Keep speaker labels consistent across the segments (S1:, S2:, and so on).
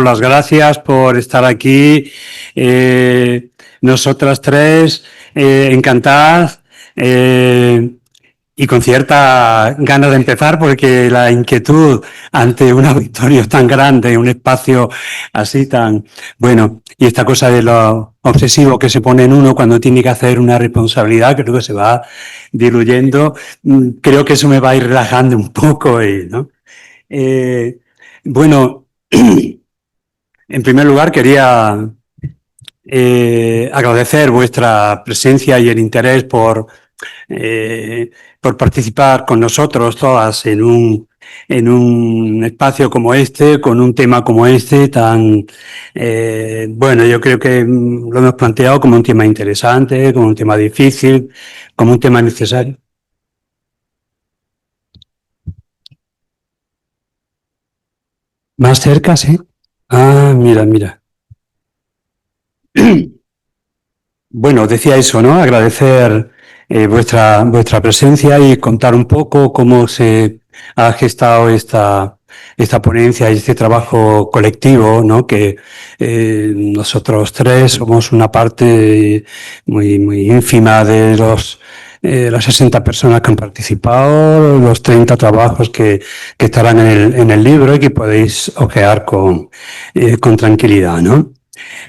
S1: las gracias por estar aquí. Nosotras tres, encantadas y con cierta ganas de empezar, porque la inquietud ante un auditorio tan grande, un espacio así tan bueno, y esta cosa de lo obsesivo que se pone en uno cuando tiene que hacer una responsabilidad, creo que se va diluyendo. Creo que eso me va a ir relajando un poco, ¿no? Bueno, en primer lugar quería agradecer vuestra presencia y el interés por participar con nosotros todas en un espacio como este, con un tema como este, tan, bueno, yo creo que lo hemos planteado como un tema interesante, como un tema difícil, como un tema necesario. Más cerca, sí. Ah, mira, mira. Bueno, decía eso, ¿no? Agradecer vuestra presencia y contar un poco cómo se ha gestado esta ponencia y este trabajo colectivo, ¿no? Que nosotros tres somos una parte muy ínfima de las 60 personas que han participado, los 30 trabajos que estarán en el libro y que podéis ojear con tranquilidad, ¿no?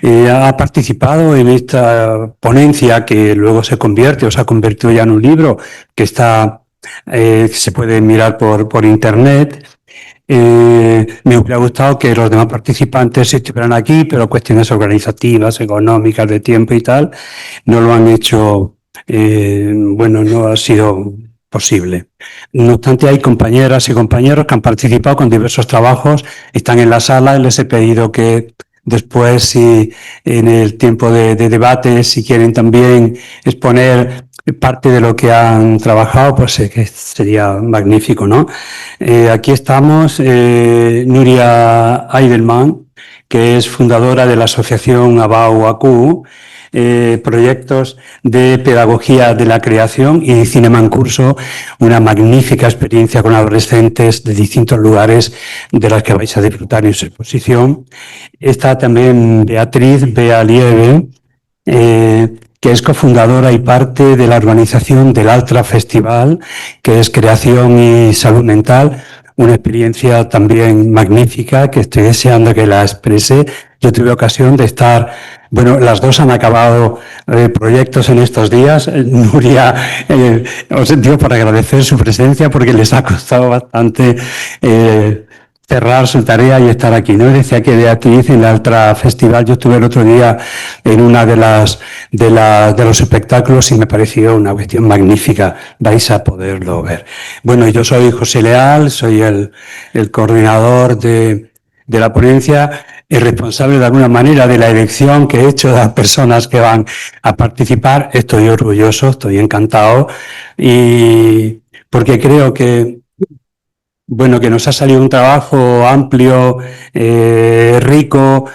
S1: Ha participado en esta ponencia que luego se convierte o se ha convertido ya en un libro que está, se puede mirar por internet. Me hubiera gustado que los demás participantes estuvieran aquí, pero cuestiones organizativas, económicas, de tiempo y tal, no lo han hecho, bueno, no ha sido posible. No obstante, hay compañeras y compañeros que han participado con diversos trabajos, están en la sala y les he pedido que después, si en el tiempo de debate, si quieren también exponer parte de lo que han trabajado, pues que sería magnífico, ¿no? Aquí estamos, Nuria Eidelman, que es fundadora de la asociación Abau Acu, proyectos de pedagogía de la creación y Cinema en Curso, una magnífica experiencia con adolescentes de distintos lugares de las que vais a disfrutar en su exposición. Está también Beatriz Bea Lieve, que es cofundadora y parte de la organización del Altra Festival, que es creación y salud mental, una experiencia también magnífica que estoy deseando que la exprese. Yo tuve ocasión de estar, bueno, las dos han acabado proyectos en estos días. Nuria, os digo para agradecer su presencia porque les ha costado bastante cerrar su tarea y estar aquí, ¿no? Decía que Beatriz en el Altra Festival, yo estuve el otro día en una de los espectáculos y me pareció una cuestión magnífica, vais a poderlo ver. Bueno, yo soy José Leal, soy el coordinador de la ponencia, y responsable de alguna manera de la elección que he hecho de las personas que van a participar. Estoy orgulloso, estoy encantado y porque creo que bueno, que nos ha salido un trabajo amplio, rico,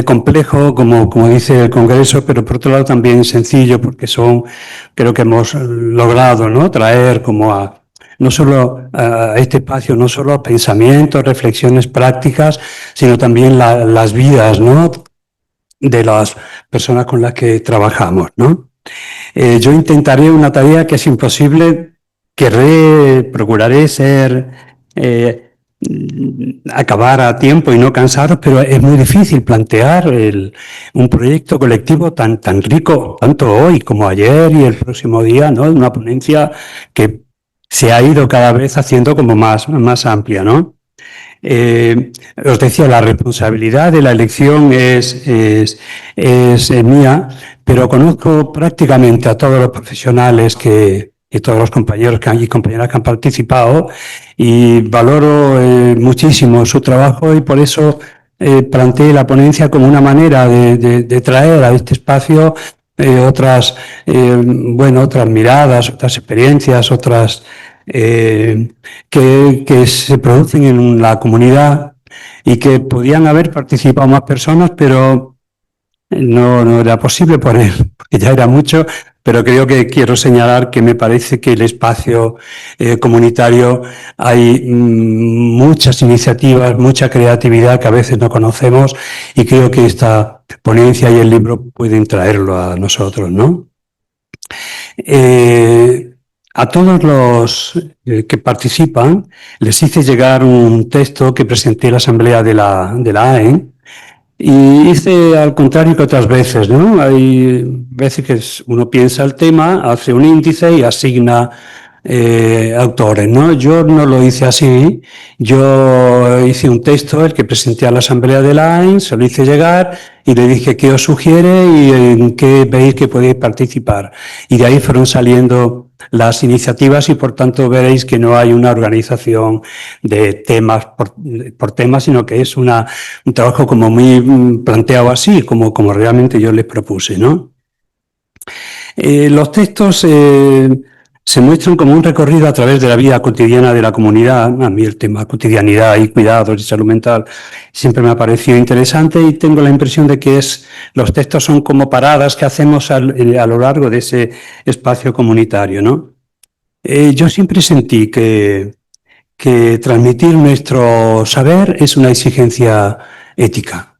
S1: complejo, como dice el Congreso, pero por otro lado también sencillo, porque creo que hemos logrado, ¿no? Traer como no solo a este espacio, no solo pensamientos, reflexiones prácticas, sino también las vidas, ¿no? De las personas con las que trabajamos, ¿no? Yo intentaré una tarea que es imposible, procuraré acabar a tiempo y no cansaros, pero es muy difícil plantear un proyecto colectivo tan rico, tanto hoy como ayer y el próximo día, ¿no? Una ponencia que se ha ido cada vez haciendo como más amplia, ¿no? Os decía, la responsabilidad de la elección es mía, pero conozco prácticamente a todos los profesionales y todos los compañeros y compañeras que han participado y valoro muchísimo su trabajo y por eso planteé la ponencia como una manera de traer a este espacio otras miradas, otras experiencias, otras que se producen en la comunidad y que podían haber participado más personas, pero no era posible porque ya era mucho, pero creo que quiero señalar que me parece que el espacio comunitario hay muchas iniciativas, mucha creatividad que a veces no conocemos y creo que esta ponencia y el libro pueden traerlo a nosotros, ¿no? A todos los que participan les hice llegar un texto que presenté en la asamblea de la AEN y hice al contrario que otras veces, ¿no? Hay veces que uno piensa el tema, hace un índice y asigna autores, ¿no? Yo no lo hice así, yo hice un texto, el que presenté a la asamblea de la AEN, se lo hice llegar y le dije qué os sugiere y en qué veis que podéis participar. Y de ahí fueron saliendo las iniciativas y por tanto veréis que no hay una organización de temas por temas, sino que es un trabajo como muy planteado así, como realmente yo les propuse, ¿no? Los textos se muestran como un recorrido a través de la vida cotidiana de la comunidad. A mí el tema cotidianidad y cuidados y salud mental siempre me ha parecido interesante y tengo la impresión de que los textos son como paradas que hacemos a lo largo de ese espacio comunitario, ¿no? Yo siempre sentí que transmitir nuestro saber es una exigencia ética.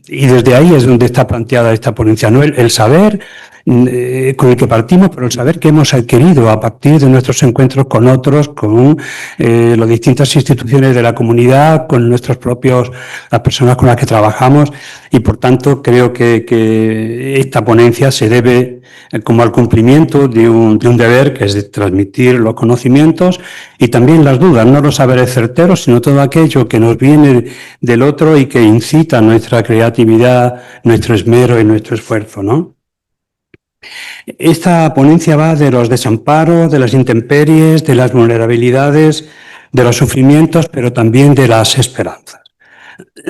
S1: Y desde ahí es donde está planteada esta ponencia, ¿no? El saber con el que partimos, pero el saber que hemos adquirido a partir de nuestros encuentros con otros, con las distintas instituciones de la comunidad, con las personas con las que trabajamos, y por tanto creo que esta ponencia se debe como al cumplimiento de un deber, que es de transmitir los conocimientos y también las dudas, no los saberes certeros, sino todo aquello que nos viene del otro y que incita nuestra creatividad, nuestro esmero y nuestro esfuerzo, ¿no? Esta ponencia va de los desamparos, de las intemperies, de las vulnerabilidades, de los sufrimientos, pero también de las esperanzas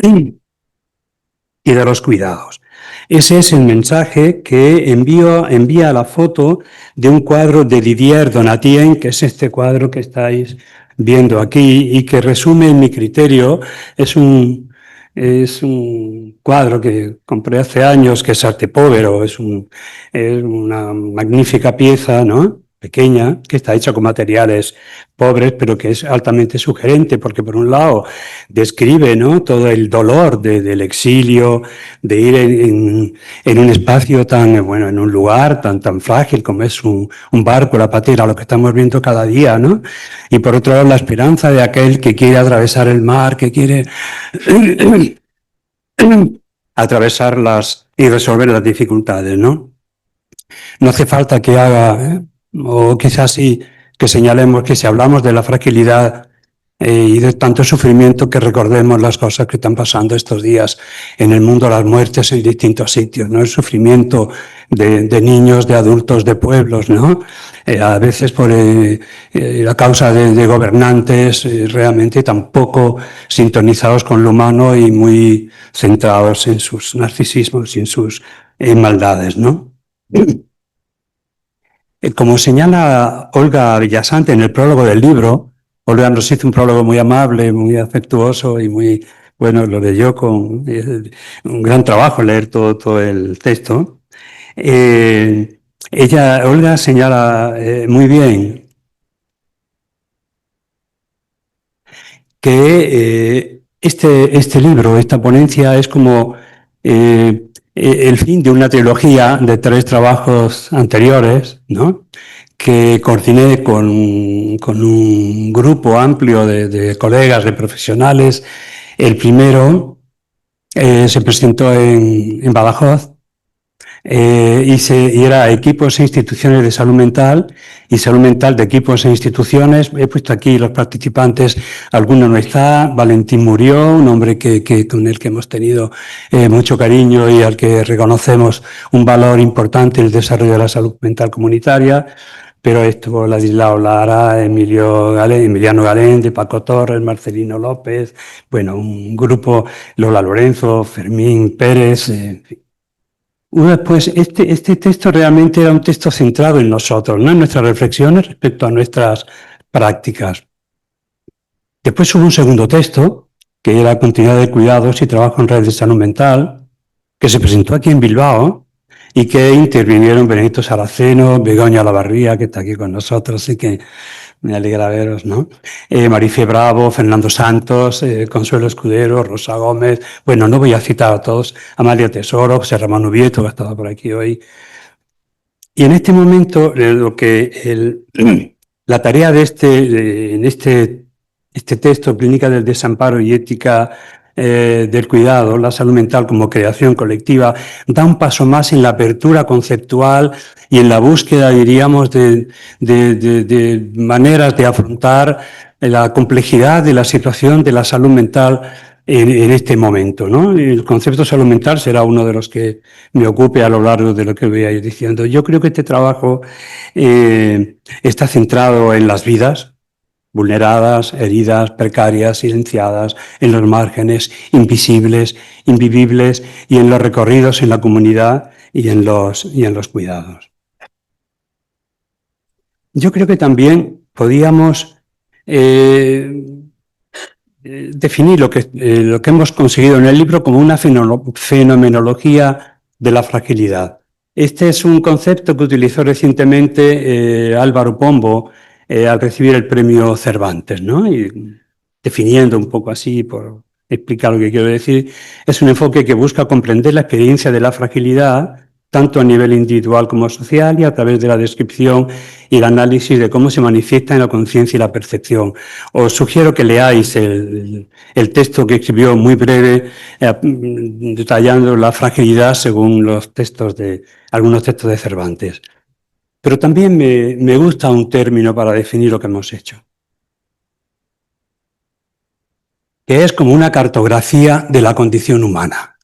S1: y de los cuidados. Ese es el mensaje que envía la foto de un cuadro de Didier Donatien, que es este cuadro que estáis viendo aquí y que resume en mi criterio. Es un cuadro que compré hace años, que es arte povero, es una magnífica pieza, ¿no? Pequeña, que está hecha con materiales pobres, pero que es altamente sugerente, porque por un lado describe, ¿no?, todo el dolor del exilio, de ir en un espacio tan, bueno, en un lugar tan frágil como es un barco, la patera, lo que estamos viendo cada día, ¿no? Y por otro lado la esperanza de aquel que quiere atravesar el mar, que quiere atravesarlas y resolver las dificultades, ¿no? No hace falta que haga, o quizás sí, que señalemos que si hablamos de la fragilidad y de tanto sufrimiento, que recordemos las cosas que están pasando estos días en el mundo, las muertes en distintos sitios, ¿no? El sufrimiento de niños, de adultos, de pueblos, ¿no? A veces por la causa de gobernantes realmente tampoco sintonizados con lo humano y muy centrados en sus narcisismos y en sus maldades, ¿no? Como señala Olga Villasante en el prólogo del libro, Olga nos hizo un prólogo muy amable, muy afectuoso y muy, bueno, lo leyó con un gran trabajo leer todo el texto. Olga señala muy bien que este libro, esta ponencia, es como el fin de una trilogía de 3 trabajos anteriores, ¿no?, que coordiné con un grupo amplio de colegas, de profesionales. El primero se presentó en Badajoz y era equipos e instituciones de salud mental y salud mental de equipos e instituciones. He puesto aquí los participantes, alguno no está. Valentín Murió, un hombre con el que hemos tenido mucho cariño y al que reconocemos un valor importante en el desarrollo de la salud mental comunitaria. Pero estuvo Ladislao Lara, Emiliano Galén, Paco Torres, Marcelino López, bueno, un grupo, Lola Lorenzo, Fermín Pérez, en fin. Pues este texto realmente era un texto centrado en nosotros, ¿no?, en nuestras reflexiones respecto a nuestras prácticas. Después hubo un segundo texto, que era continuidad de cuidados y trabajo en redes de salud mental, que se presentó aquí en Bilbao y que intervinieron Benito Saraceno, Begoña Lavarría, que está aquí con nosotros, así que me alegra veros, ¿no? Marife Bravo, Fernando Santos, Consuelo Escudero, Rosa Gómez, bueno, no voy a citar a todos, Amalia Tesoro, José Ramón Ubieto, que ha estado por aquí hoy. Y en este momento, la tarea de este texto, Clínica del Desamparo y Ética del Cuidado, la salud mental como creación colectiva, da un paso más en la apertura conceptual y en la búsqueda, diríamos, de maneras de afrontar la complejidad de la situación de la salud mental en este momento, ¿no? El concepto de salud mental será uno de los que me ocupe a lo largo de lo que voy a ir diciendo. Yo creo que este trabajo está centrado en las vidas vulneradas, heridas, precarias, silenciadas, en los márgenes, invisibles, invivibles, y en los recorridos en la comunidad y en los cuidados. Yo creo que también podíamos definir lo que hemos conseguido en el libro como una fenomenología de la fragilidad. Este es un concepto que utilizó recientemente Álvaro Pombo al recibir el premio Cervantes, ¿no? Y definiendo un poco así, por explicar lo que quiero decir, es un enfoque que busca comprender la experiencia de la fragilidad, tanto a nivel individual como social, y a través de la descripción y el análisis de cómo se manifiesta en la conciencia y la percepción. Os sugiero que leáis el texto que escribió muy breve, detallando la fragilidad según los textos algunos textos de Cervantes. Pero también me gusta un término para definir lo que hemos hecho, que es como una cartografía de la condición humana.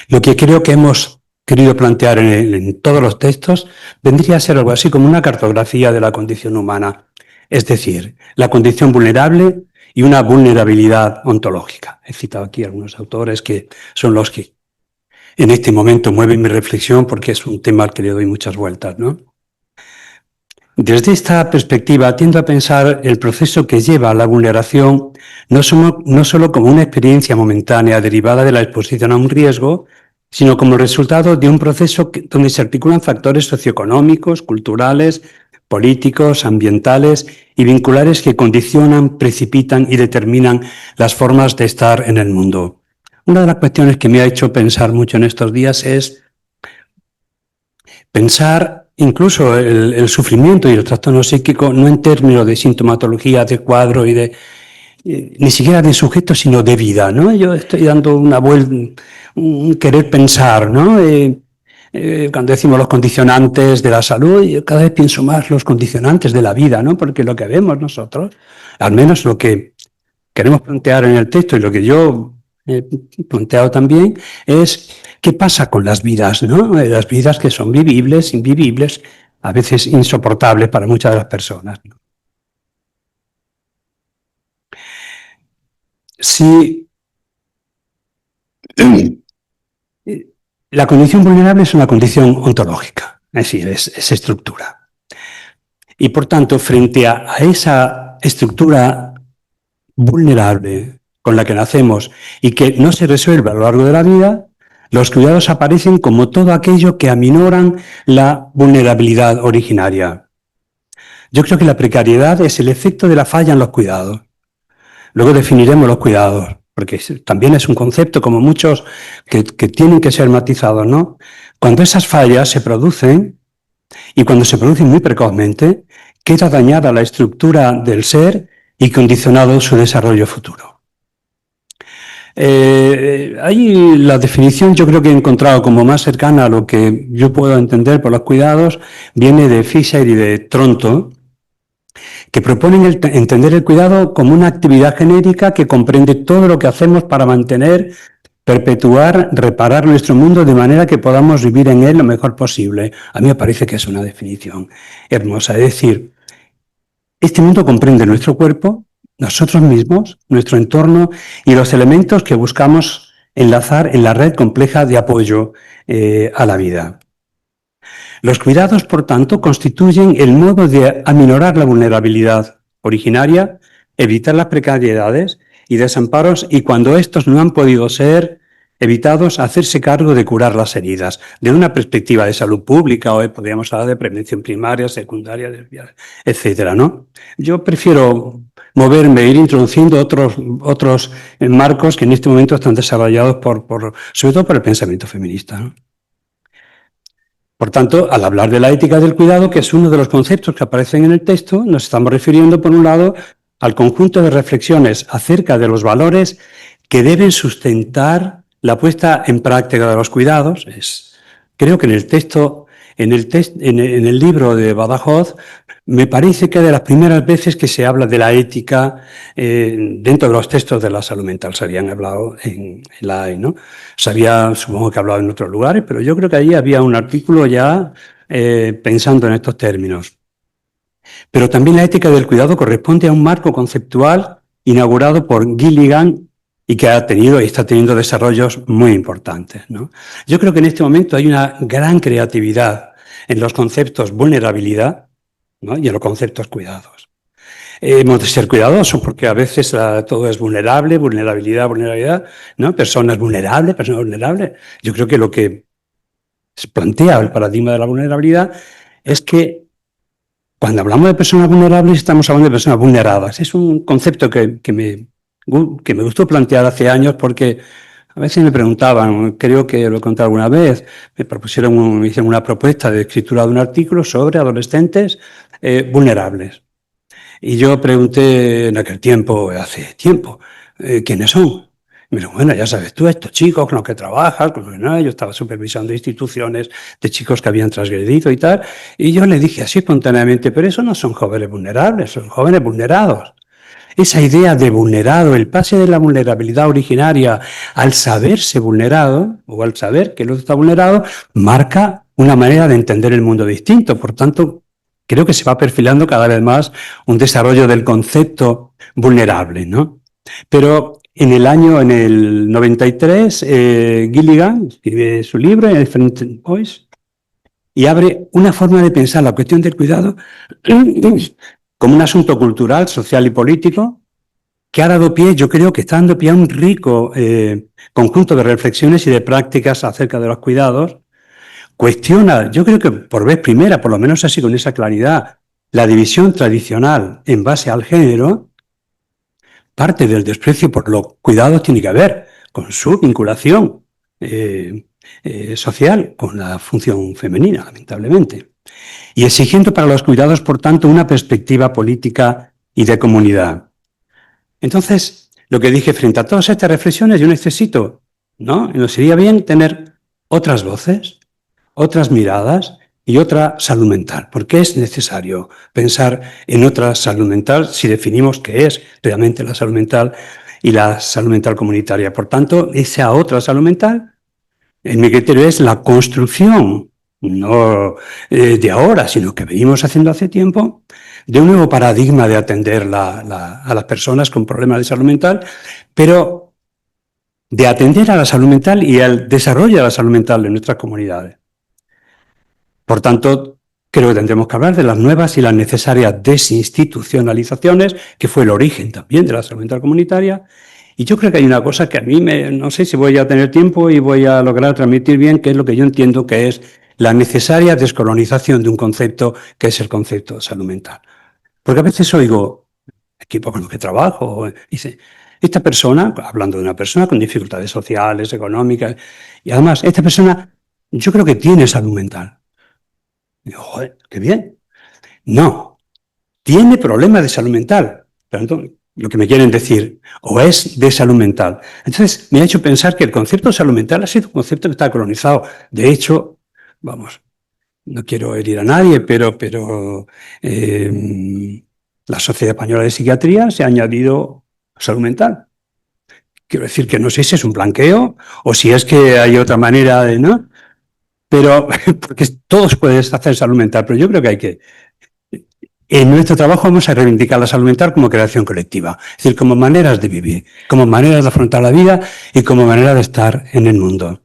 S1: Lo que creo que hemos querido plantear en todos los textos vendría a ser algo así como una cartografía de la condición humana, es decir, la condición vulnerable y una vulnerabilidad ontológica. He citado aquí algunos autores que son los que en este momento mueven mi reflexión porque es un tema al que le doy muchas vueltas, ¿no? Desde esta perspectiva tiendo a pensar el proceso que lleva a la vulneración no solo como una experiencia momentánea derivada de la exposición a un riesgo, sino como resultado de un proceso donde se articulan factores socioeconómicos, culturales, políticos, ambientales y vinculares que condicionan, precipitan y determinan las formas de estar en el mundo. Una de las cuestiones que me ha hecho pensar mucho en estos días es pensar incluso el sufrimiento y el trastorno psíquico no en términos de sintomatología, de cuadro y ni siquiera de sujeto, sino de vida, ¿no? Yo estoy dando una vuelta, un querer pensar, ¿no? Cuando decimos los condicionantes de la salud, yo cada vez pienso más los condicionantes de la vida, ¿no? Porque lo que vemos nosotros, al menos lo que queremos plantear en el texto y lo que yo he planteado también, es qué pasa con las vidas, ¿no? Las vidas que son vivibles, invivibles, a veces insoportables para muchas de las personas, ¿no? Si la condición vulnerable es una condición ontológica, es decir, es estructura. Y por tanto, frente a esa estructura vulnerable con la que nacemos y que no se resuelve a lo largo de la vida, los cuidados aparecen como todo aquello que aminoran la vulnerabilidad originaria. Yo creo que la precariedad es el efecto de la falla en los cuidados. Luego definiremos los cuidados, porque también es un concepto, como muchos, que tienen que ser matizados, ¿no? Cuando esas fallas se producen, y cuando se producen muy precozmente, queda dañada la estructura del ser y condicionado su desarrollo futuro. Ahí la definición yo creo que he encontrado como más cercana a lo que yo puedo entender por los cuidados, viene de Fischer y de Tronto, que proponen entender el cuidado como una actividad genérica que comprende todo lo que hacemos para mantener, perpetuar, reparar nuestro mundo de manera que podamos vivir en él lo mejor posible. A mí me parece que es una definición hermosa. Es decir, este mundo comprende nuestro cuerpo, nosotros mismos, nuestro entorno y los elementos que buscamos enlazar en la red compleja de apoyo a la vida. Los cuidados, por tanto, constituyen el modo de aminorar la vulnerabilidad originaria, evitar las precariedades y desamparos, y cuando estos no han podido ser evitados hacerse cargo de curar las heridas, de una perspectiva de salud pública, o podríamos hablar de prevención primaria, secundaria, etcétera, ¿no? Yo prefiero moverme, ir introduciendo otros marcos que en este momento están desarrollados sobre todo por el pensamiento feminista, ¿no? Por tanto, al hablar de la ética del cuidado, que es uno de los conceptos que aparecen en el texto, nos estamos refiriendo, por un lado, al conjunto de reflexiones acerca de los valores que deben sustentar la puesta en práctica de los cuidados. Creo que en el libro de Badajoz, me parece que de las primeras veces que se habla de la ética dentro de los textos de la salud mental. Se habían hablado en la AE, ¿no? Supongo que hablado en otros lugares, pero yo creo que allí había un artículo ya pensando en estos términos. Pero también la ética del cuidado corresponde a un marco conceptual inaugurado por Gilligan y que ha tenido y está teniendo desarrollos muy importantes, ¿no? Yo creo que en este momento hay una gran creatividad en los conceptos vulnerabilidad, ¿no? Y en los conceptos cuidados. Hemos de ser cuidadosos porque a veces todo es vulnerable, vulnerabilidad, ¿no? Personas vulnerables. Yo creo que lo que se plantea el paradigma de la vulnerabilidad es que cuando hablamos de personas vulnerables estamos hablando de personas vulneradas. Es un concepto que me gustó plantear hace años porque a veces me preguntaban, creo que lo he contado alguna vez, me hicieron una propuesta de escritura de un artículo sobre adolescentes vulnerables. Y yo pregunté en aquel tiempo, hace tiempo, ¿quiénes son? Y me dijo, bueno, ya sabes tú, estos chicos con los que trabajas, con los que no, yo estaba supervisando instituciones de chicos que habían transgredido y tal, y yo le dije así espontáneamente, pero eso no son jóvenes vulnerables, son jóvenes vulnerados. Esa idea de vulnerado, el pase de la vulnerabilidad originaria al saberse vulnerado, o al saber que el otro está vulnerado, marca una manera de entender el mundo distinto. Por tanto, creo que se va perfilando cada vez más un desarrollo del concepto vulnerable, ¿no? Pero en el 93, Gilligan escribe su libro, Different Voice, y abre una forma de pensar la cuestión del cuidado como un asunto cultural, social y político, que ha dado pie, yo creo que está dando pie a un rico conjunto de reflexiones y de prácticas acerca de los cuidados. Cuestiona, yo creo que por vez primera, por lo menos así con esa claridad, la división tradicional en base al género. Parte del desprecio por los cuidados tiene que ver con su vinculación social con la función femenina, lamentablemente. Y exigiendo para los cuidados, por tanto, una perspectiva política y de comunidad. Entonces, lo que dije frente a todas estas reflexiones, yo necesito, ¿no? Nos sería bien tener otras voces, otras miradas y otra salud mental, porque es necesario pensar en otra salud mental si definimos qué es realmente la salud mental y la salud mental comunitaria. Por tanto, esa otra salud mental, en mi criterio, es la construcción, no de ahora, sino que venimos haciendo hace tiempo, de un nuevo paradigma de atender a las personas con problemas de salud mental, pero de atender a la salud mental y al desarrollo de la salud mental en nuestras comunidades. Por tanto, creo que tendremos que hablar de las nuevas y las necesarias desinstitucionalizaciones, que fue el origen también de la salud mental comunitaria. Y yo creo que hay una cosa que a mí no sé si voy a tener tiempo y voy a lograr transmitir bien, que es lo que yo entiendo que es la necesaria descolonización de un concepto que es el concepto de salud mental. Porque a veces oigo equipos con los que trabajo, dice, esta persona, hablando de una persona con dificultades sociales, económicas, y además, esta persona yo creo que tiene salud mental. Y digo, joder, qué bien. No, tiene problemas de salud mental. Pero entonces, lo que me quieren decir, o es de salud mental. Entonces, me ha hecho pensar que el concepto de salud mental ha sido un concepto que está colonizado. De hecho, vamos, no quiero herir a nadie, pero la Sociedad Española de Psiquiatría se ha añadido salud mental. Quiero decir que no sé si es un blanqueo o si es que hay otra manera de, ¿no? Pero, porque todos pueden hacer salud mental, pero yo creo que hay que... En nuestro trabajo vamos a reivindicar la salud mental como creación colectiva, es decir, como maneras de vivir, como maneras de afrontar la vida y como manera de estar en el mundo.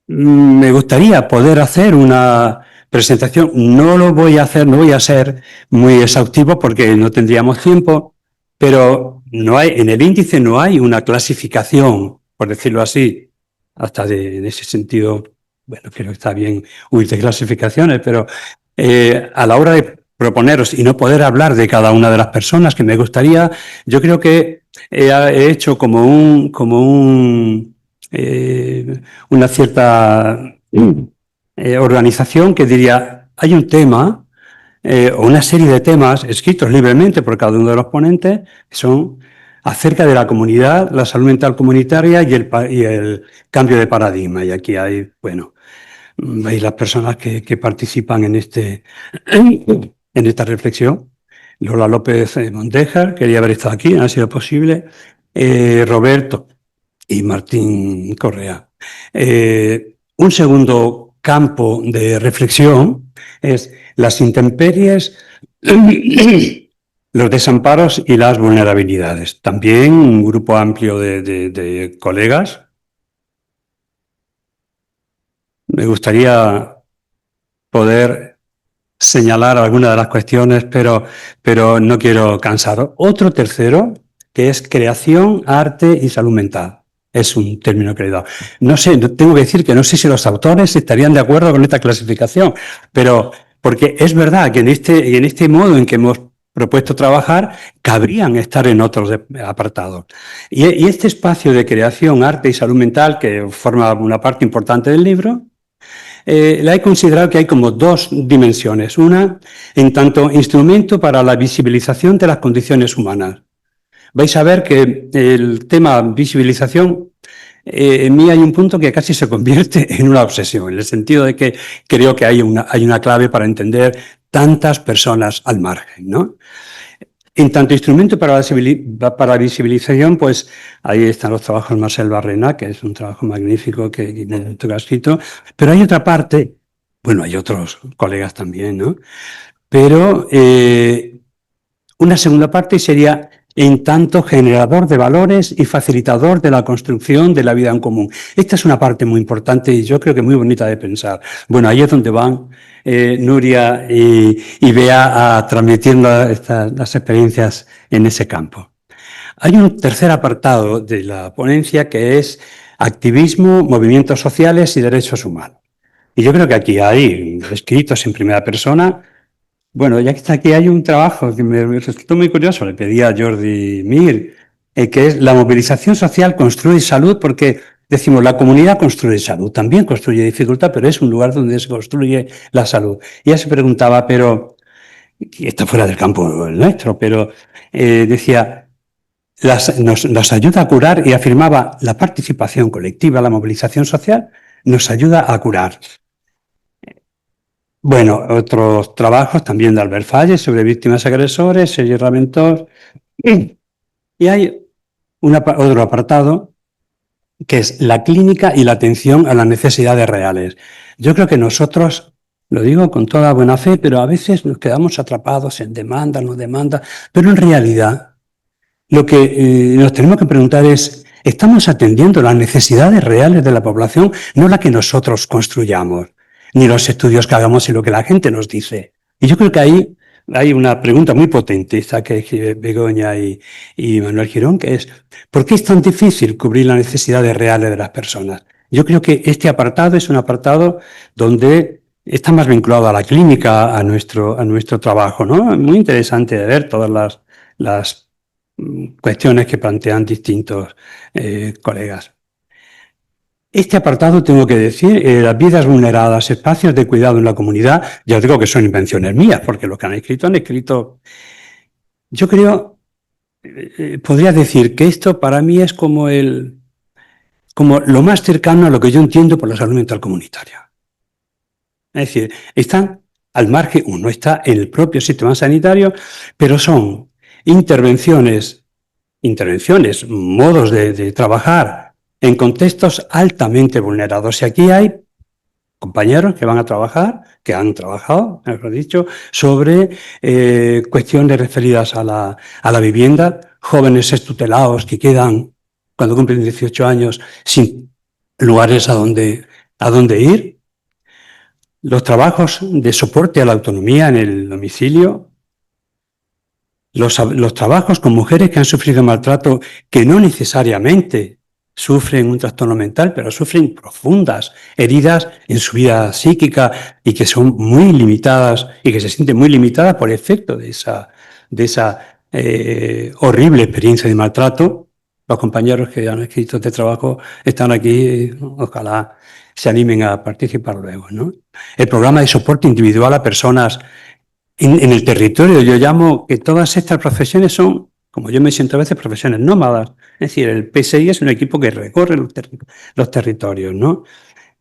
S1: Me gustaría poder hacer una presentación, no lo voy a hacer, no voy a ser muy exhaustivo porque no tendríamos tiempo, pero no hay, en el índice no hay una clasificación por decirlo así, hasta en ese sentido, bueno, creo que está bien huir de clasificaciones, pero a la hora de proponeros y no poder hablar de cada una de las personas que me gustaría, yo creo que he hecho una cierta organización que diría, hay un tema o una serie de temas escritos libremente por cada uno de los ponentes que son acerca de la comunidad, la salud mental comunitaria y el cambio de paradigma. Y aquí hay, bueno, veis las personas que participan en esta reflexión. Lola López Mondejar, quería haber estado aquí, no ha sido posible. Roberto y Martín Correa. Un segundo campo de reflexión es las intemperies, los desamparos y las vulnerabilidades. También un grupo amplio de colegas. Me gustaría poder señalar algunas de las cuestiones, pero no quiero cansaros. Otro tercero, que es creación, arte y salud mental. Es un término que he dado. No sé, tengo que decir que no sé si los autores estarían de acuerdo con esta clasificación, pero porque es verdad que en este modo en que hemos propuesto trabajar, cabrían estar en otros apartados. Y este espacio de creación, arte y salud mental, que forma una parte importante del libro, la he considerado que hay como dos dimensiones. Una, en tanto instrumento para la visibilización de las condiciones humanas. Vais a ver que el tema visibilización, en mí hay un punto que casi se convierte en una obsesión, en el sentido de que creo que hay una clave para entender tantas personas al margen, ¿no? En tanto instrumento para la visibilización, pues ahí están los trabajos de Marcel Barrena, que es un trabajo magnífico que ha escrito, pero hay otra parte, bueno, hay otros colegas también, ¿no? Pero una segunda parte sería en tanto generador de valores y facilitador de la construcción de la vida en común. Esta es una parte muy importante y yo creo que muy bonita de pensar. Bueno, ahí es donde van Nuria y Bea transmitiendo las experiencias en ese campo. Hay un tercer apartado de la ponencia que es activismo, movimientos sociales y derechos humanos. Y yo creo que aquí hay escritos en primera persona. Bueno, ya que está aquí, hay un trabajo que me resultó muy curioso, le pedí a Jordi Mir, que es la movilización social construye salud, porque decimos, la comunidad construye salud, también construye dificultad, pero es un lugar donde se construye la salud. Y ella se preguntaba, pero, y está fuera del campo nuestro, pero decía, nos ayuda a curar, y afirmaba, la participación colectiva, la movilización social, nos ayuda a curar. Bueno, otros trabajos también de Albert Falle sobre víctimas agresores, Sergi Raventós. Y hay otro apartado que es la clínica y la atención a las necesidades reales. Yo creo que nosotros, lo digo con toda buena fe, pero a veces nos quedamos atrapados en demanda, no demanda, pero en realidad lo que nos tenemos que preguntar es, ¿estamos atendiendo las necesidades reales de la población, no las que nosotros construyamos, ni los estudios que hagamos y lo que la gente nos dice? Y yo creo que ahí hay una pregunta muy potente, esta que es Begoña y Manuel Girón, que es, ¿por qué es tan difícil cubrir las necesidades reales de las personas? Yo creo que este apartado es un apartado donde está más vinculado a la clínica, a nuestro trabajo, ¿no? Muy interesante de ver todas las cuestiones que plantean distintos colegas. Este apartado, tengo que decir, las vidas vulneradas, espacios de cuidado en la comunidad, ya os digo que son invenciones mías, porque los que han escrito. Yo creo, podría decir que esto para mí es como lo más cercano a lo que yo entiendo por la salud mental comunitaria. Es decir, están al margen, uno está en el propio sistema sanitario, pero son intervenciones, modos de trabajar en contextos altamente vulnerados. Y aquí hay compañeros que van a trabajar, que han trabajado, mejor dicho, sobre cuestiones referidas a la vivienda, jóvenes extutelados que quedan, cuando cumplen 18 años, sin lugares a donde ir. Los trabajos de soporte a la autonomía en el domicilio, los trabajos con mujeres que han sufrido maltrato, que no necesariamente sufren un trastorno mental, pero sufren profundas heridas en su vida psíquica y que son muy limitadas y que se sienten muy limitadas por efecto de esa horrible experiencia de maltrato. Los compañeros que han escrito este trabajo están aquí, ojalá se animen a participar luego, ¿no? El programa de soporte individual a personas en el territorio, yo llamo que todas estas profesiones son, como yo me siento a veces, profesiones nómadas. Es decir, el PSI es un equipo que recorre los territorios, ¿no?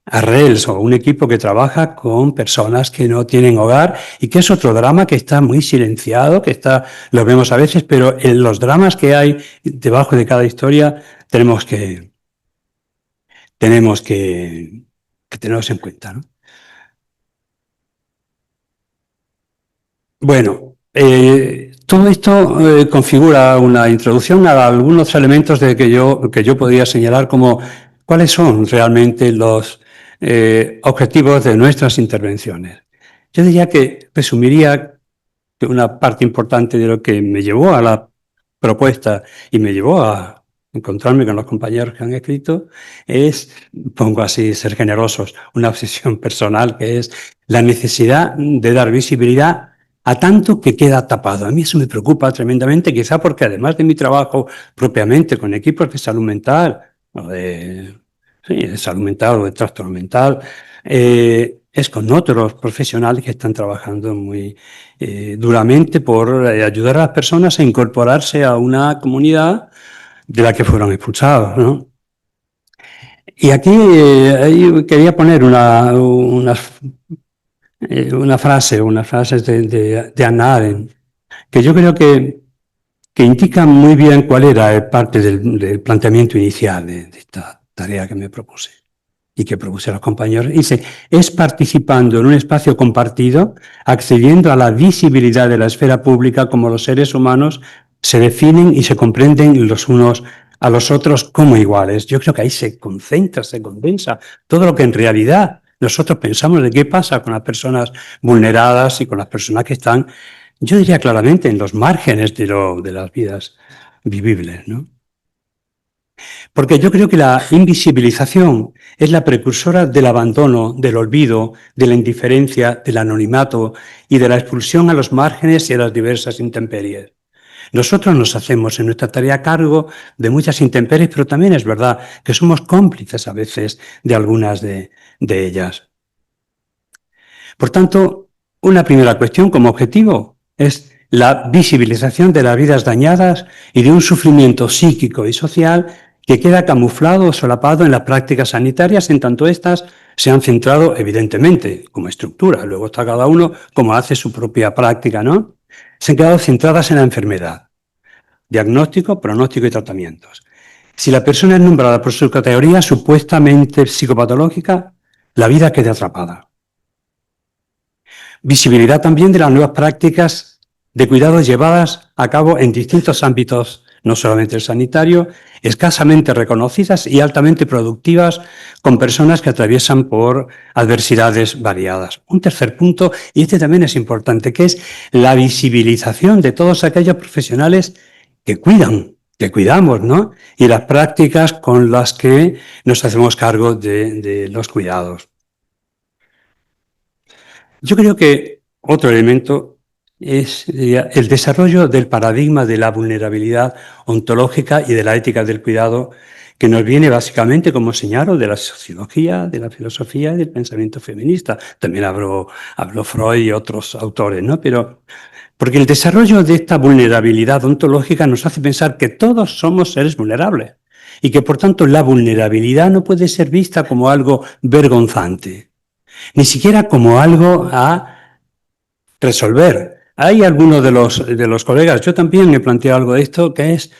S1: ARRELS, o un equipo que trabaja con personas que no tienen hogar y que es otro drama que está muy silenciado, lo vemos a veces, pero en los dramas que hay debajo de cada historia tenemos que tenerlos en cuenta, ¿no? Bueno, todo esto configura una introducción a algunos elementos que yo podría señalar como cuáles son realmente los objetivos de nuestras intervenciones. Yo diría que resumiría que una parte importante de lo que me llevó a la propuesta y me llevó a encontrarme con los compañeros que han escrito es, pongo así, ser generosos, una obsesión personal que es la necesidad de dar visibilidad a tanto que queda tapado. A mí eso me preocupa tremendamente, quizá porque además de mi trabajo propiamente con equipos de salud mental, o de salud mental o de trastorno mental, es con otros profesionales que están trabajando muy duramente por ayudar a las personas a incorporarse a una comunidad de la que fueron expulsados, ¿no? Y aquí quería poner unas frases de Hannah Arendt, que yo creo que indican muy bien cuál era parte del planteamiento inicial de esta tarea que me propuse y que propuse a los compañeros. Dice, es participando en un espacio compartido, accediendo a la visibilidad de la esfera pública como los seres humanos se definen y se comprenden los unos a los otros como iguales. Yo creo que ahí se concentra, se condensa todo lo que en realidad nosotros pensamos de qué pasa con las personas vulneradas y con las personas que están, yo diría claramente, en los márgenes de las vidas vivibles, ¿no? Porque yo creo que la invisibilización es la precursora del abandono, del olvido, de la indiferencia, del anonimato y de la expulsión a los márgenes y a las diversas intemperies. Nosotros nos hacemos en nuestra tarea cargo de muchas intemperies, pero también es verdad que somos cómplices a veces de algunas de ellas. Por tanto, una primera cuestión como objetivo es la visibilización de las vidas dañadas y de un sufrimiento psíquico y social que queda camuflado o solapado en las prácticas sanitarias, en tanto éstas se han centrado, evidentemente, como estructura, luego está cada uno como hace su propia práctica, ¿no? Se han quedado centradas en la enfermedad, diagnóstico, pronóstico y tratamientos. Si la persona es nombrada por su categoría supuestamente psicopatológica, la vida queda atrapada. Visibilidad también de las nuevas prácticas de cuidados llevadas a cabo en distintos ámbitos, no solamente el sanitario, escasamente reconocidas y altamente productivas, con personas que atraviesan por adversidades variadas. Un tercer punto, y este también es importante, que es la visibilización de todos aquellos profesionales que cuidan, que cuidamos, ¿no? Y las prácticas con las que nos hacemos cargo de los cuidados. Yo creo que otro elemento es el desarrollo del paradigma de la vulnerabilidad ontológica y de la ética del cuidado, que nos viene básicamente, como señalo, de la sociología, de la filosofía y del pensamiento feminista. También habló Freud y otros autores, ¿no? Pero porque el desarrollo de esta vulnerabilidad ontológica nos hace pensar que todos somos seres vulnerables y que, por tanto, la vulnerabilidad no puede ser vista como algo vergonzante, ni siquiera como algo a resolver. Hay algunos de los colegas, yo también he planteado algo de esto, que es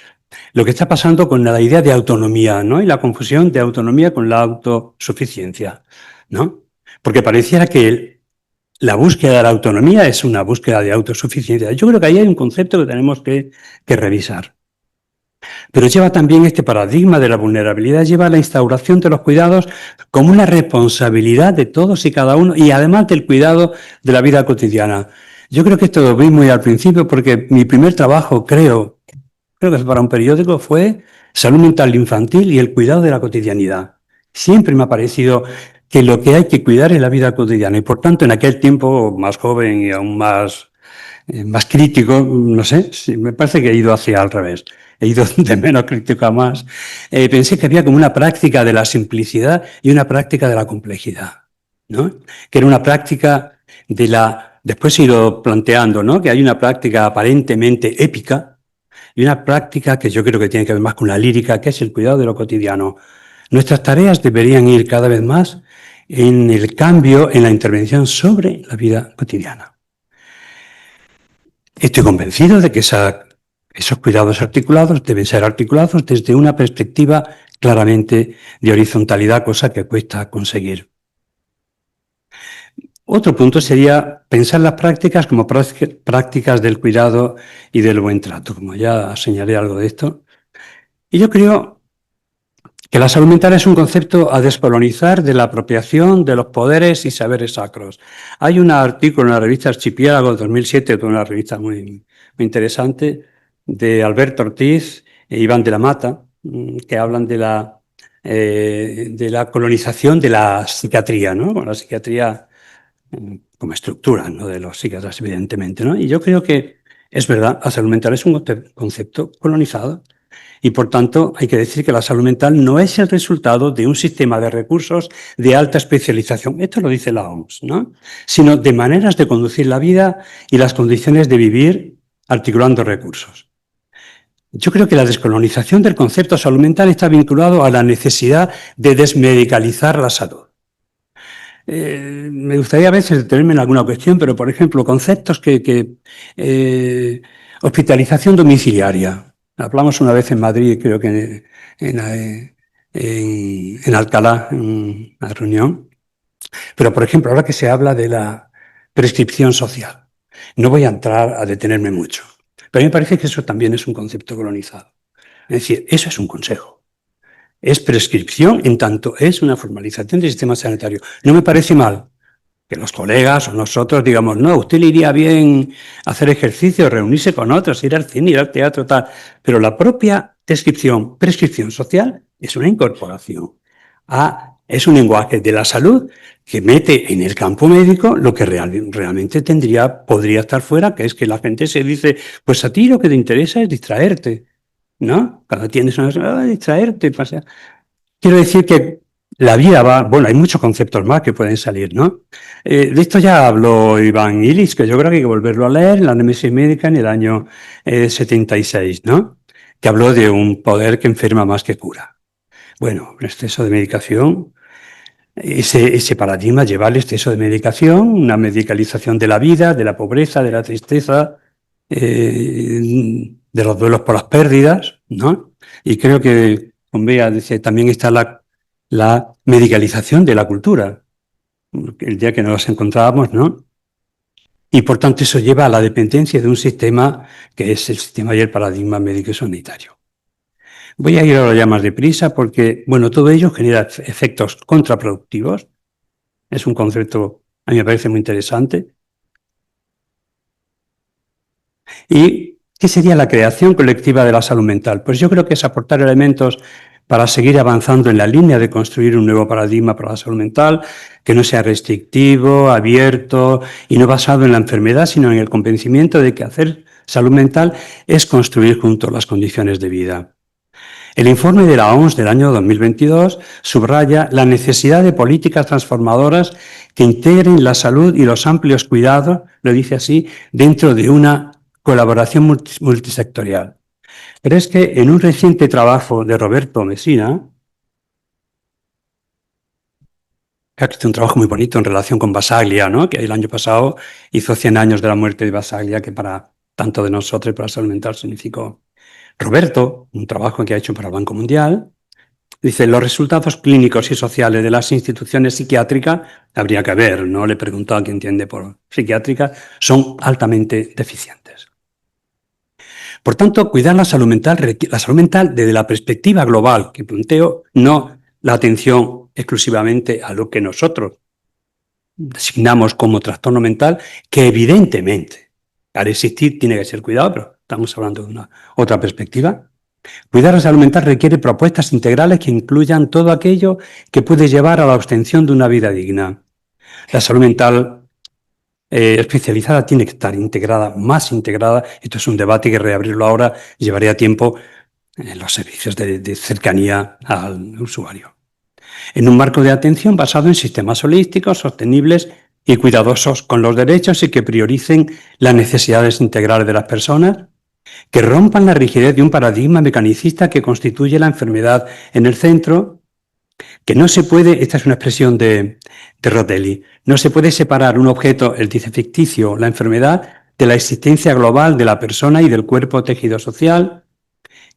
S1: lo que está pasando con la idea de autonomía, ¿no? Y la confusión de autonomía con la autosuficiencia, ¿no? Porque pareciera que la búsqueda de la autonomía es una búsqueda de autosuficiencia. Yo creo que ahí hay un concepto que tenemos que revisar. Pero lleva también este paradigma de la vulnerabilidad, lleva a la instauración de los cuidados como una responsabilidad de todos y cada uno, y además del cuidado de la vida cotidiana. Yo creo que esto lo vi muy al principio porque mi primer trabajo, creo que para un periódico, fue salud mental infantil y el cuidado de la cotidianidad. Siempre me ha parecido que lo que hay que cuidar es la vida cotidiana y por tanto en aquel tiempo más joven y aún más crítico, no sé, me parece que he ido hacia al revés, he ido de menos crítico a más. Pensé que había como una práctica de la simplicidad y una práctica de la complejidad, ¿no? Que era una práctica de la... Después he ido planteando, ¿no? Que hay una práctica aparentemente épica y una práctica que yo creo que tiene que ver más con la lírica, que es el cuidado de lo cotidiano. Nuestras tareas deberían ir cada vez más en el cambio, en la intervención sobre la vida cotidiana. Estoy convencido de que esos cuidados articulados deben ser articulados desde una perspectiva claramente de horizontalidad, cosa que cuesta conseguir. Otro punto sería pensar las prácticas como prácticas del cuidado y del buen trato, como ya señalé algo de esto. Y yo creo que la salud mental es un concepto a descolonizar de la apropiación de los poderes y saberes sacros. Hay un artículo en la revista Archipiélago de 2007, una revista muy interesante, de Alberto Ortiz e Iván de la Mata, que hablan de la colonización de la psiquiatría, ¿no? Con la psiquiatría como estructura, no de los psiquiatras, evidentemente, ¿no? Y yo creo que es verdad, la salud mental es un concepto colonizado. Y por tanto, hay que decir que la salud mental no es el resultado de un sistema de recursos de alta especialización, esto lo dice la OMS, ¿no? Sino de maneras de conducir la vida y las condiciones de vivir articulando recursos. Yo creo que la descolonización del concepto de salud mental está vinculado a la necesidad de desmedicalizar la salud. Me gustaría a veces detenerme en alguna cuestión, pero por ejemplo, conceptos hospitalización domiciliaria. Hablamos una vez en Madrid, creo que en Alcalá, en una reunión. Pero por ejemplo, ahora que se habla de la prescripción social, no voy a entrar a detenerme mucho. Pero a mí me parece que eso también es un concepto colonizado. Es decir, eso es un consejo. Es prescripción en tanto es una formalización del sistema sanitario. No me parece mal que los colegas o nosotros digamos, no, a usted le iría bien hacer ejercicio, reunirse con otros, ir al cine, ir al teatro, tal. Pero la propia prescripción social, es una incorporación. Es un lenguaje de la salud que mete en el campo médico lo que realmente podría estar fuera, que es que la gente se dice, pues a ti lo que te interesa es distraerte, ¿no? Cuando tienes una distraerte, pasa. Quiero decir que la vida va, bueno, hay muchos conceptos más que pueden salir, ¿no? De esto ya habló Iván Illich, que yo creo que hay que volverlo a leer en la Némesis Médica en el año 76, ¿no? Que habló de un poder que enferma más que cura. Bueno, el exceso de medicación, ese paradigma lleva al exceso de medicación, una medicalización de la vida, de la pobreza, de la tristeza, de los duelos por las pérdidas, ¿no? Y creo que, con Bea dice, también está la medicalización de la cultura, el día que nos encontrábamos, ¿no? Y por tanto eso lleva a la dependencia de un sistema que es el sistema y el paradigma médico y sanitario. Voy a ir ahora ya más deprisa porque, bueno, todo ello genera efectos contraproductivos. Es un concepto, a mí me parece muy interesante. ¿Y qué sería la creación colectiva de la salud mental? Pues yo creo que es aportar elementos para seguir avanzando en la línea de construir un nuevo paradigma para la salud mental, que no sea restrictivo, abierto y no basado en la enfermedad, sino en el convencimiento de que hacer salud mental es construir juntos las condiciones de vida. El informe de la OMS del año 2022 subraya la necesidad de políticas transformadoras que integren la salud y los amplios cuidados, lo dice así, dentro de una colaboración multisectorial. Pero es que en un reciente trabajo de Roberto Messina, que ha hecho un trabajo muy bonito en relación con Basaglia, ¿no? Que el año pasado hizo 100 años de la muerte de Basaglia, que para tanto de nosotros y para la salud mental significó. Roberto, un trabajo que ha hecho para el Banco Mundial, dice, los resultados clínicos y sociales de las instituciones psiquiátricas, habría que ver, no le he preguntado a quién entiende por psiquiátrica, son altamente deficientes. Por tanto, cuidar la salud mental desde la perspectiva global que planteo, no la atención exclusivamente a lo que nosotros designamos como trastorno mental, que evidentemente, al existir, tiene que ser cuidado, pero estamos hablando de una otra perspectiva. Cuidar la salud mental requiere propuestas integrales que incluyan todo aquello que puede llevar a la obtención de una vida digna. La salud mental especializada tiene que estar integrada, más integrada. Esto es un debate que reabrirlo ahora llevaría tiempo en los servicios de cercanía al usuario. En un marco de atención basado en sistemas holísticos, sostenibles y cuidadosos con los derechos y que prioricen las necesidades integrales de las personas, que rompan la rigidez de un paradigma mecanicista que constituye la enfermedad en el centro, que no se puede, esta es una expresión de Rotelli, no se puede separar un objeto, él dice ficticio, la enfermedad, de la existencia global de la persona y del cuerpo tejido social,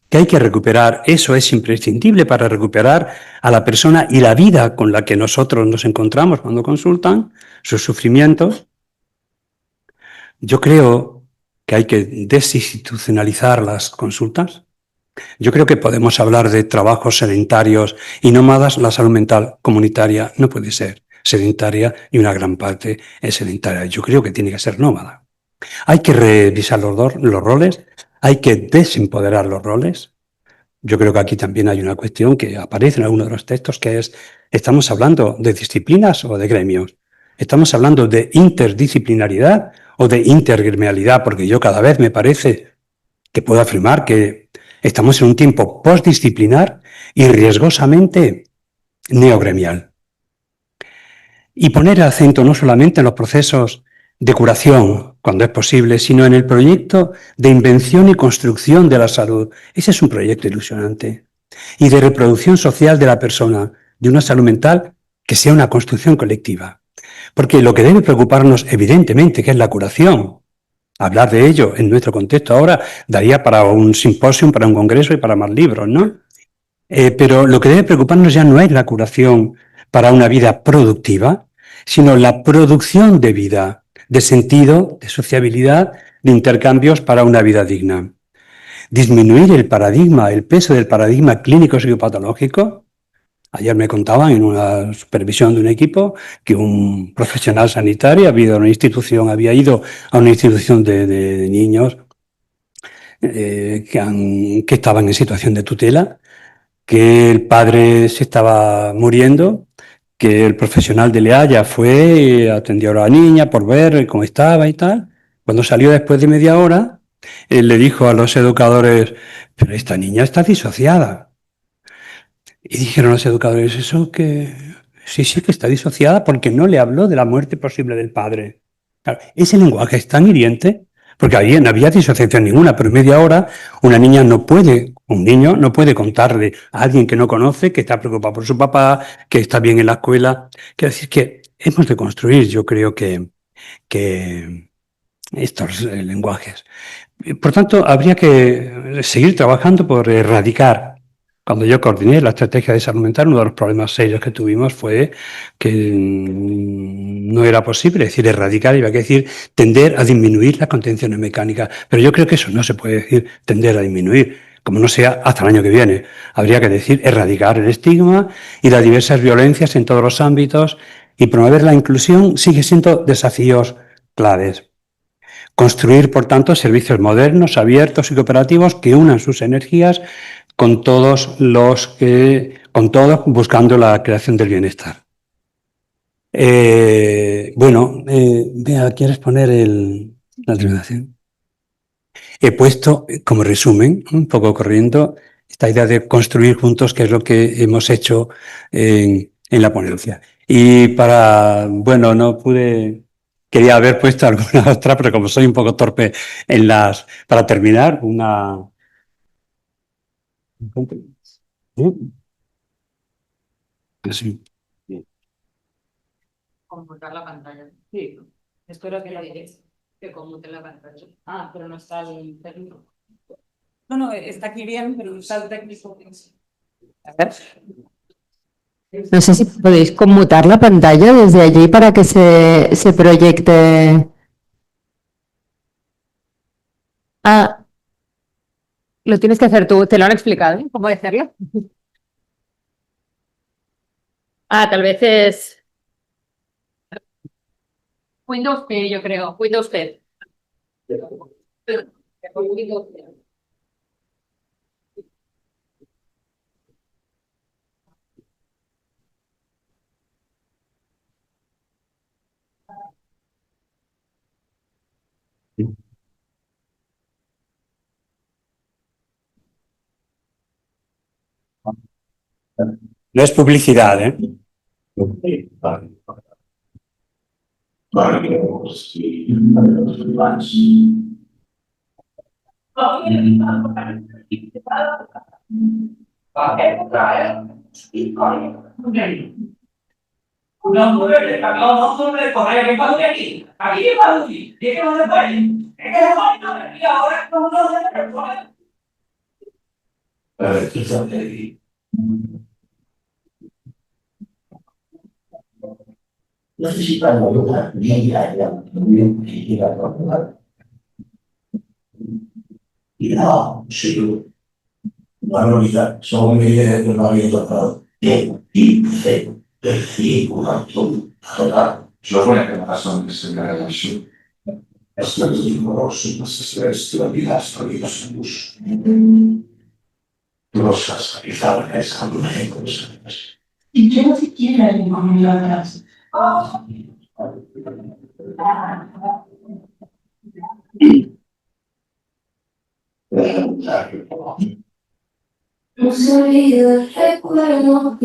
S1: que hay que recuperar, eso es imprescindible para recuperar a la persona y la vida con la que nosotros nos encontramos cuando consultan, sus sufrimientos. Yo creo que hay que desinstitucionalizar las consultas. Yo creo que podemos hablar de trabajos sedentarios y nómadas. La salud mental comunitaria no puede ser sedentaria y una gran parte es sedentaria. Yo creo que tiene que ser nómada. Hay que revisar los roles, hay que desempoderar los roles. Yo creo que aquí también hay una cuestión que aparece en algunos de los textos, que es, ¿estamos hablando de disciplinas o de gremios? ¿Estamos hablando de interdisciplinaridad o de intergremialidad? Porque yo cada vez me parece que puedo afirmar que estamos en un tiempo postdisciplinar y riesgosamente neogremial. Y poner el acento no solamente en los procesos de curación, cuando es posible, sino en el proyecto de invención y construcción de la salud. Ese es un proyecto ilusionante. Y de reproducción social de la persona, de una salud mental que sea una construcción colectiva. Porque lo que debe preocuparnos, evidentemente, que es la curación. Hablar de ello en nuestro contexto ahora daría para un simposio, para un congreso y para más libros, ¿no? Pero lo que debe preocuparnos ya no es la curación para una vida productiva, sino la producción de vida, de sentido, de sociabilidad, de intercambios para una vida digna. Disminuir el paradigma, el peso del paradigma clínico psicopatológico. Ayer me contaban en una supervisión de un equipo que un profesional sanitario había ido a una institución de niños que estaban en situación de tutela, que el padre se estaba muriendo, que el profesional de Leaya fue, atendió a la niña por ver cómo estaba y tal. Cuando salió después de media hora, él le dijo a los educadores, pero esta niña está disociada. Y dijeron los educadores, eso que sí, sí que está disociada porque no le habló de la muerte posible del padre. Claro, ese lenguaje es tan hiriente, porque ahí no había disociación ninguna, pero en media hora una niña no puede, un niño no puede contarle a alguien que no conoce, que está preocupado por su papá, que está bien en la escuela. Quiero decir que hemos de construir, yo creo que estos lenguajes. Por tanto, habría que seguir trabajando por erradicar. Cuando yo coordiné la estrategia de salud mental, uno de los problemas serios que tuvimos fue que no era posible decir erradicar, iba a decir tender a disminuir las contenciones mecánicas. Pero yo creo que eso no se puede decir tender a disminuir, como no sea hasta el año que viene. Habría que decir erradicar el estigma y las diversas violencias en todos los ámbitos, y promover la inclusión sigue siendo desafíos claves. Construir, por tanto, servicios modernos, abiertos y cooperativos que unan sus energías con todos buscando la creación del bienestar. Vea, ¿quieres poner la terminación? He puesto como resumen, un poco corriendo, esta idea de construir juntos, que es lo que hemos hecho en la ponencia. Y no pude, quería haber puesto alguna otra, pero como soy un poco torpe para terminar, una... Sí.
S2: Conmutar la pantalla. Sí, espero que la diréis. Que conmute la pantalla. Ah, pero no está el técnico. No, no, está aquí bien, pero no está el técnico. A ver.
S3: No sé si podéis conmutar la pantalla desde allí para que se proyecte. Ah, lo tienes que hacer tú. ¿Te lo han explicado? ¿Cómo hacerlo? Ah, tal vez es Windows P, yo creo. Windows P. Windows P.
S1: No es publicidad, ¿eh?
S4: No se olvida el recuerdo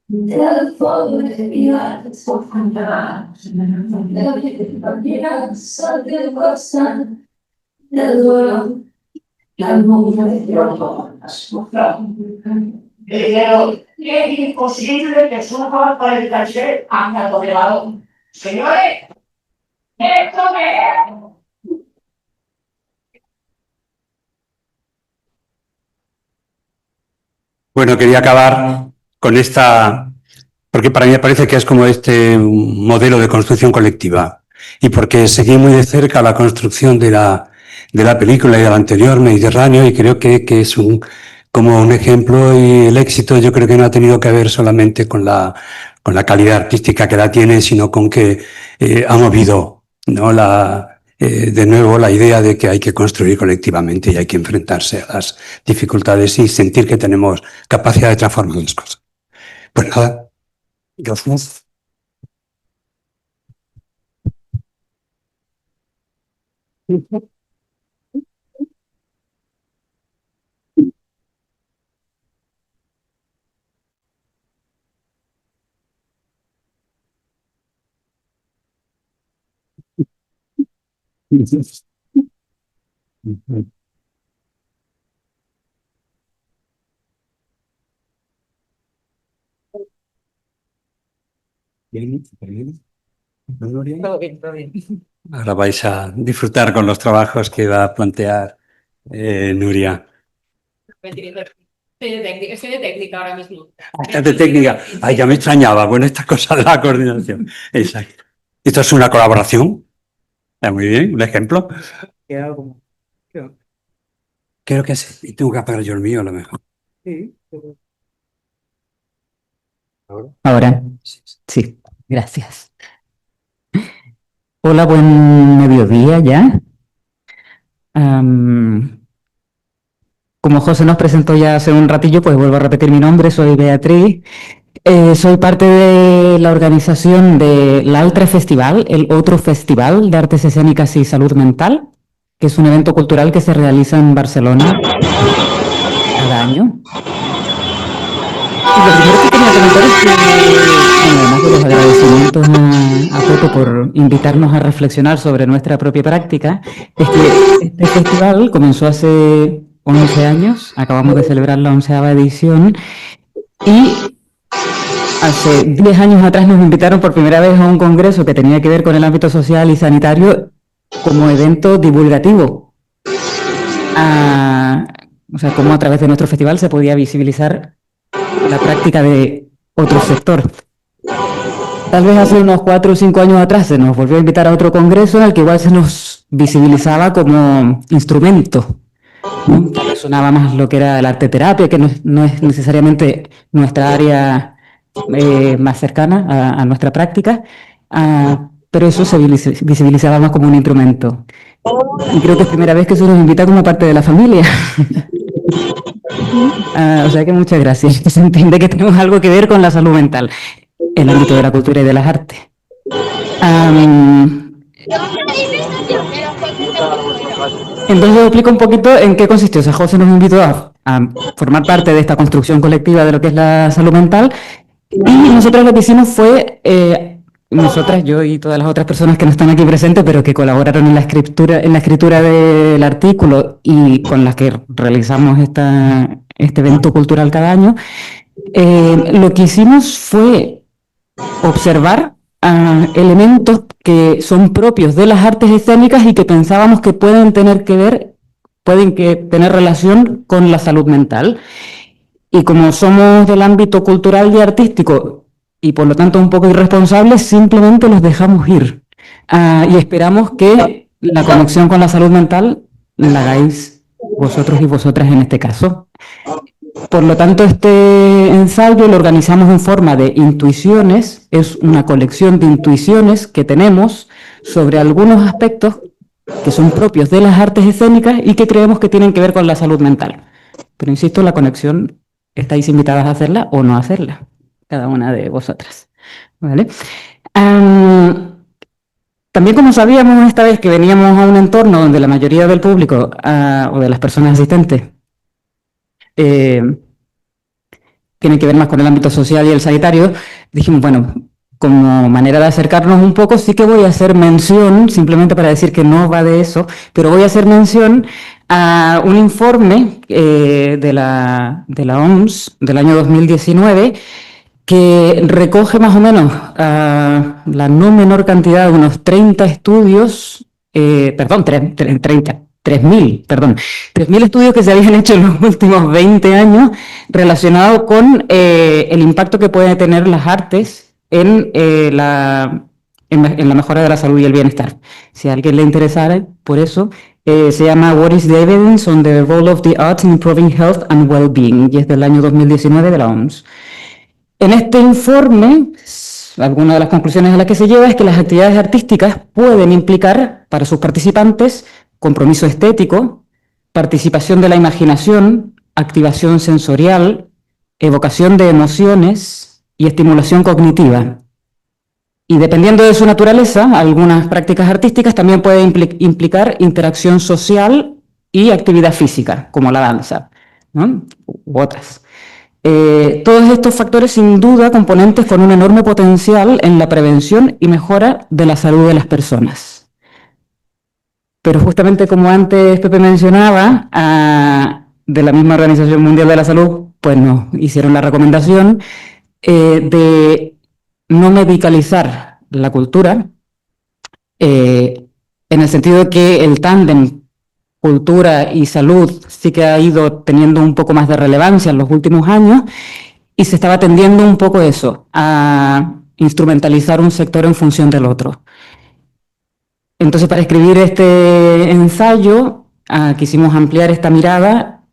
S4: del fuego de mi alma del corazón, del dolor, la mujer de pero es imposible que suba por el caché hasta Toledo. Señores, esto me...
S1: Bueno, quería acabar con esta, porque para mí me parece que es como este modelo de construcción colectiva y porque seguí muy de cerca la construcción de la película y del anterior, Mediterráneo, y creo que es como un ejemplo, y el éxito yo creo que no ha tenido que ver solamente con la calidad artística que la tiene, sino con que ha movido, ¿no?, de nuevo la idea de que hay que construir colectivamente y hay que enfrentarse a las dificultades y sentir que tenemos capacidad de transformar las cosas. Pues nada, gracias. Bien, bien.
S2: Todo bien, todo bien.
S1: Ahora vais a disfrutar con los trabajos que va a plantear Nuria.
S2: Estoy de técnica ahora mismo.
S1: Estás de técnica. Ay, ya me extrañaba. Bueno, esta cosa de la coordinación. Exacto. Esto es una colaboración. Está muy bien, un ejemplo. Creo que sí. Y tengo que apagar yo el mío a lo mejor.
S2: Sí.
S3: Ahora, sí, gracias. Hola, buen mediodía ya. Como José nos presentó ya hace un ratillo, pues vuelvo a repetir mi nombre, soy Beatriz. Soy parte de la organización de l'Altre Festival, el otro festival de artes escénicas y salud mental, que es un evento cultural que se realiza en Barcelona cada año. Y lo primero que quería comentar es que, además de los agradecimientos a Pepe por invitarnos a reflexionar sobre nuestra propia práctica, es que este festival comenzó hace 11 años, acabamos de celebrar la 11ª edición, y hace 10 años atrás nos invitaron por primera vez a un congreso que tenía que ver con el ámbito social y sanitario como evento divulgativo. O sea, cómo a través de nuestro festival se podía visibilizar la práctica de otro sector. Tal vez hace unos 4 o 5 años atrás se nos volvió a invitar a otro congreso en el que igual se nos visibilizaba como instrumento, ¿no? Tal vez sonaba más lo que era el arte terapia, que no es necesariamente nuestra área más cercana a nuestra práctica, pero eso se visibilizaba más como un instrumento. Y creo que es primera vez que se nos invita como parte de la familia. O sea que muchas gracias. Se entiende que tenemos algo que ver con la salud mental, el ámbito de la cultura y de las artes. Am, entonces os explico un poquito en qué consistió. O sea, José nos invitó a formar parte de esta construcción colectiva de lo que es la salud mental y nosotros lo que hicimos fue, nosotras, yo y todas las otras personas que no están aquí presentes, pero que colaboraron en la escritura del artículo y con las que realizamos este evento cultural cada año, lo que hicimos fue observar elementos que son propios de las artes escénicas y que pensábamos que pueden tener relación con la salud mental. Y como somos del ámbito cultural y artístico y por lo tanto un poco irresponsables, simplemente los dejamos ir. Y esperamos que la conexión con la salud mental la hagáis vosotros y vosotras en este caso. Por lo tanto, este ensayo lo organizamos en forma de intuiciones, es una colección de intuiciones que tenemos sobre algunos aspectos que son propios de las artes escénicas y que creemos que tienen que ver con la salud mental. Pero insisto, la conexión, estáis invitadas a hacerla o no a hacerla, cada una de vosotras. ¿Vale? También como sabíamos esta vez que veníamos a un entorno donde la mayoría del público o de las personas asistentes eh, tiene que ver más con el ámbito social y el sanitario, dijimos, bueno, como manera de acercarnos un poco, sí que voy a hacer mención, simplemente para decir que no va de eso, pero voy a hacer mención a un informe de la OMS del año 2019 que recoge más o menos la no menor cantidad de unos 30 estudios, perdón, 3.000, perdón, 3.000 estudios que se habían hecho en los últimos 20 años relacionados con el impacto que pueden tener las artes en la mejora de la salud y el bienestar. Si a alguien le interesara por eso, se llama What is the Evidence on the Role of the Arts in Improving Health and Well-Being, y es del año 2019 de la OMS. En este informe, alguna de las conclusiones a las que se lleva es que las actividades artísticas pueden implicar para sus participantes compromiso estético, participación de la imaginación, activación sensorial, evocación de emociones y estimulación cognitiva. Y dependiendo de su naturaleza, algunas prácticas artísticas también pueden implicar interacción social y actividad física, como la danza, ¿no? U otras. Todos estos factores, sin duda, componentes con un enorme potencial en la prevención y mejora de la salud de las personas. Pero justamente como antes Pepe mencionaba, de la misma Organización Mundial de la Salud, pues nos hicieron la recomendación de no medicalizar la cultura, en el sentido de que el tándem cultura y salud sí que ha ido teniendo un poco más de relevancia en los últimos años y se estaba tendiendo un poco eso, a instrumentalizar un sector en función del otro. Entonces, para escribir este ensayo, quisimos ampliar esta mirada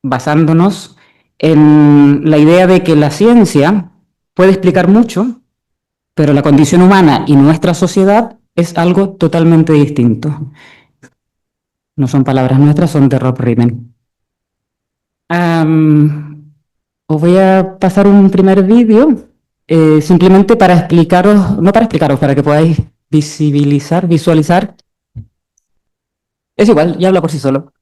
S3: basándonos en la idea de que la ciencia puede explicar mucho, pero la condición humana y nuestra sociedad es algo totalmente distinto. No son palabras nuestras, son de Rob Riemann. Os voy a pasar un primer vídeo, simplemente para explicaros, no para explicaros, para que podáis visualizar. Es igual, ya habla por sí solo.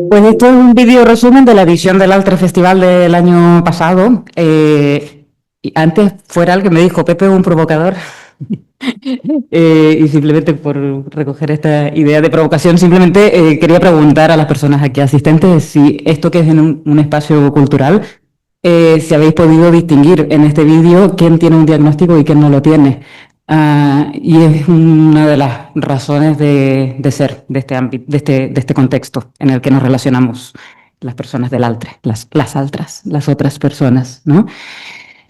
S3: Pues esto es un vídeo resumen de la edición del Altre Festival del año pasado. Y antes fuera el que me dijo, Pepe es un provocador. Y simplemente por recoger esta idea de provocación, simplemente quería preguntar a las personas aquí asistentes si esto que es en un espacio cultural, si habéis podido distinguir en este vídeo quién tiene un diagnóstico y quién no lo tiene. Y es una de las razones de ser de este ámbito, de este contexto en el que nos relacionamos las personas del altre, las altras, las otras personas, ¿no?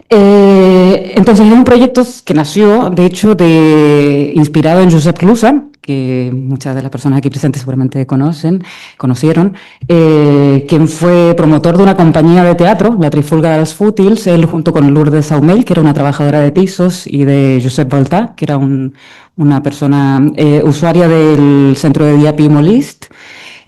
S3: Entonces es un proyecto que nació, de hecho, inspirado en Josep Clusa, que muchas de las personas aquí presentes seguramente conocieron, quien fue promotor de una compañía de teatro, la Trifulga dels Fútils, él junto con Lourdes Saumell, que era una trabajadora de pisos, y de Josep Voltà, que era una persona usuaria del centro de día Pi Molist.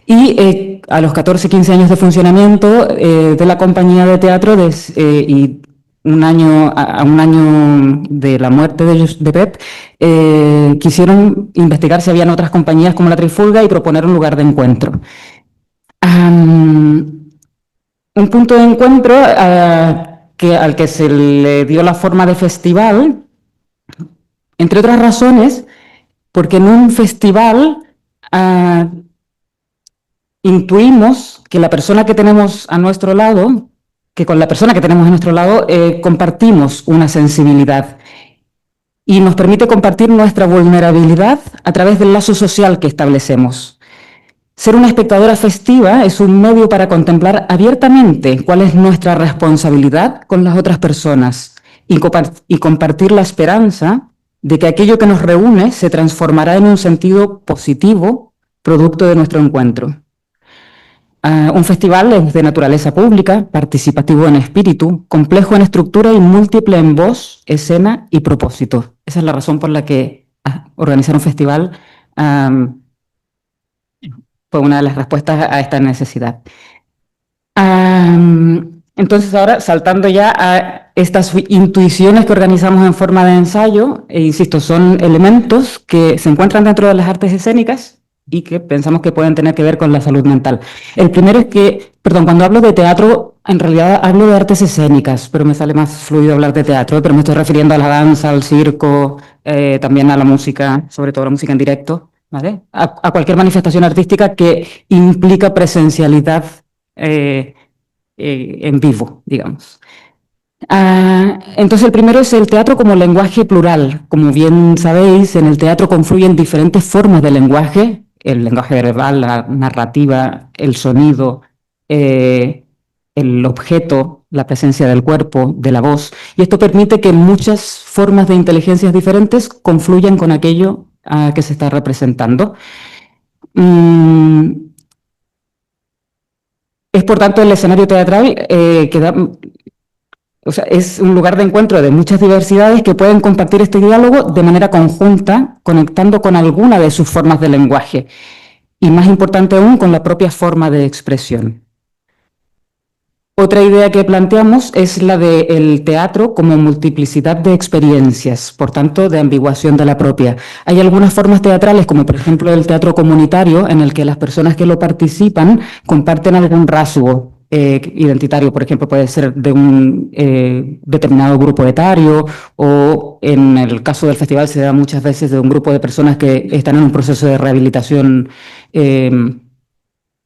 S3: Y a los 14, 15 años de funcionamiento de la compañía de teatro y a un año de la muerte de Pep, quisieron investigar si habían otras compañías como la Trifulga y proponer un lugar de encuentro. Un punto de encuentro al que se le dio la forma de festival, entre otras razones, porque en un festival intuimos que la persona que tenemos a nuestro lado, que con la persona que tenemos a nuestro lado compartimos una sensibilidad y nos permite compartir nuestra vulnerabilidad a través del lazo social que establecemos. Ser una espectadora festiva es un medio para contemplar abiertamente cuál es nuestra responsabilidad con las otras personas y compartir la esperanza de que aquello que nos reúne se transformará en un sentido positivo producto de nuestro encuentro. Un festival es de naturaleza pública, participativo en espíritu, complejo en estructura y múltiple en voz, escena y propósito. Esa es la razón por la que organizar un festival fue una de las respuestas a esta necesidad. Entonces ahora, saltando ya a estas intuiciones que organizamos en forma de ensayo, insisto, son elementos que se encuentran dentro de las artes escénicas y que pensamos que pueden tener que ver con la salud mental. El primero es que, perdón, cuando hablo de teatro, en realidad hablo de artes escénicas, pero me sale más fluido hablar de teatro, pero me estoy refiriendo a la danza, al circo, también a la música, sobre todo la música en directo, ¿vale? A cualquier manifestación artística que implica presencialidad en vivo, digamos. Entonces el primero es el teatro como lenguaje plural. Como bien sabéis, en el teatro confluyen diferentes formas de lenguaje, el lenguaje verbal, la narrativa, el sonido, el objeto, la presencia del cuerpo, de la voz, y esto permite que muchas formas de inteligencias diferentes confluyan con aquello que se está representando. Es por tanto el escenario teatral es un lugar de encuentro de muchas diversidades que pueden compartir este diálogo de manera conjunta, conectando con alguna de sus formas de lenguaje y, más importante aún, con la propia forma de expresión. Otra idea que planteamos es la del teatro como multiplicidad de experiencias, por tanto, de ambiguación de la propia. Hay algunas formas teatrales, como por ejemplo el teatro comunitario, en el que las personas que lo participan comparten algún rasgo identitario, por ejemplo, puede ser de un determinado grupo etario, o en el caso del festival se da muchas veces de un grupo de personas que están en un proceso de rehabilitación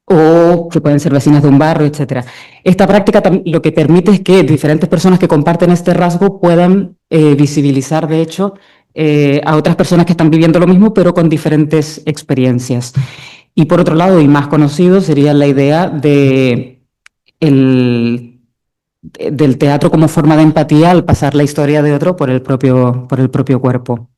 S3: o que pueden ser vecinas de un barrio, etc. Esta práctica lo que permite es que diferentes personas que comparten este rasgo puedan visibilizar, de hecho, a otras personas que están viviendo lo mismo, pero con diferentes experiencias. Y por otro lado, y más conocido, sería la idea de del teatro como forma de empatía al pasar la historia de otro por el propio cuerpo.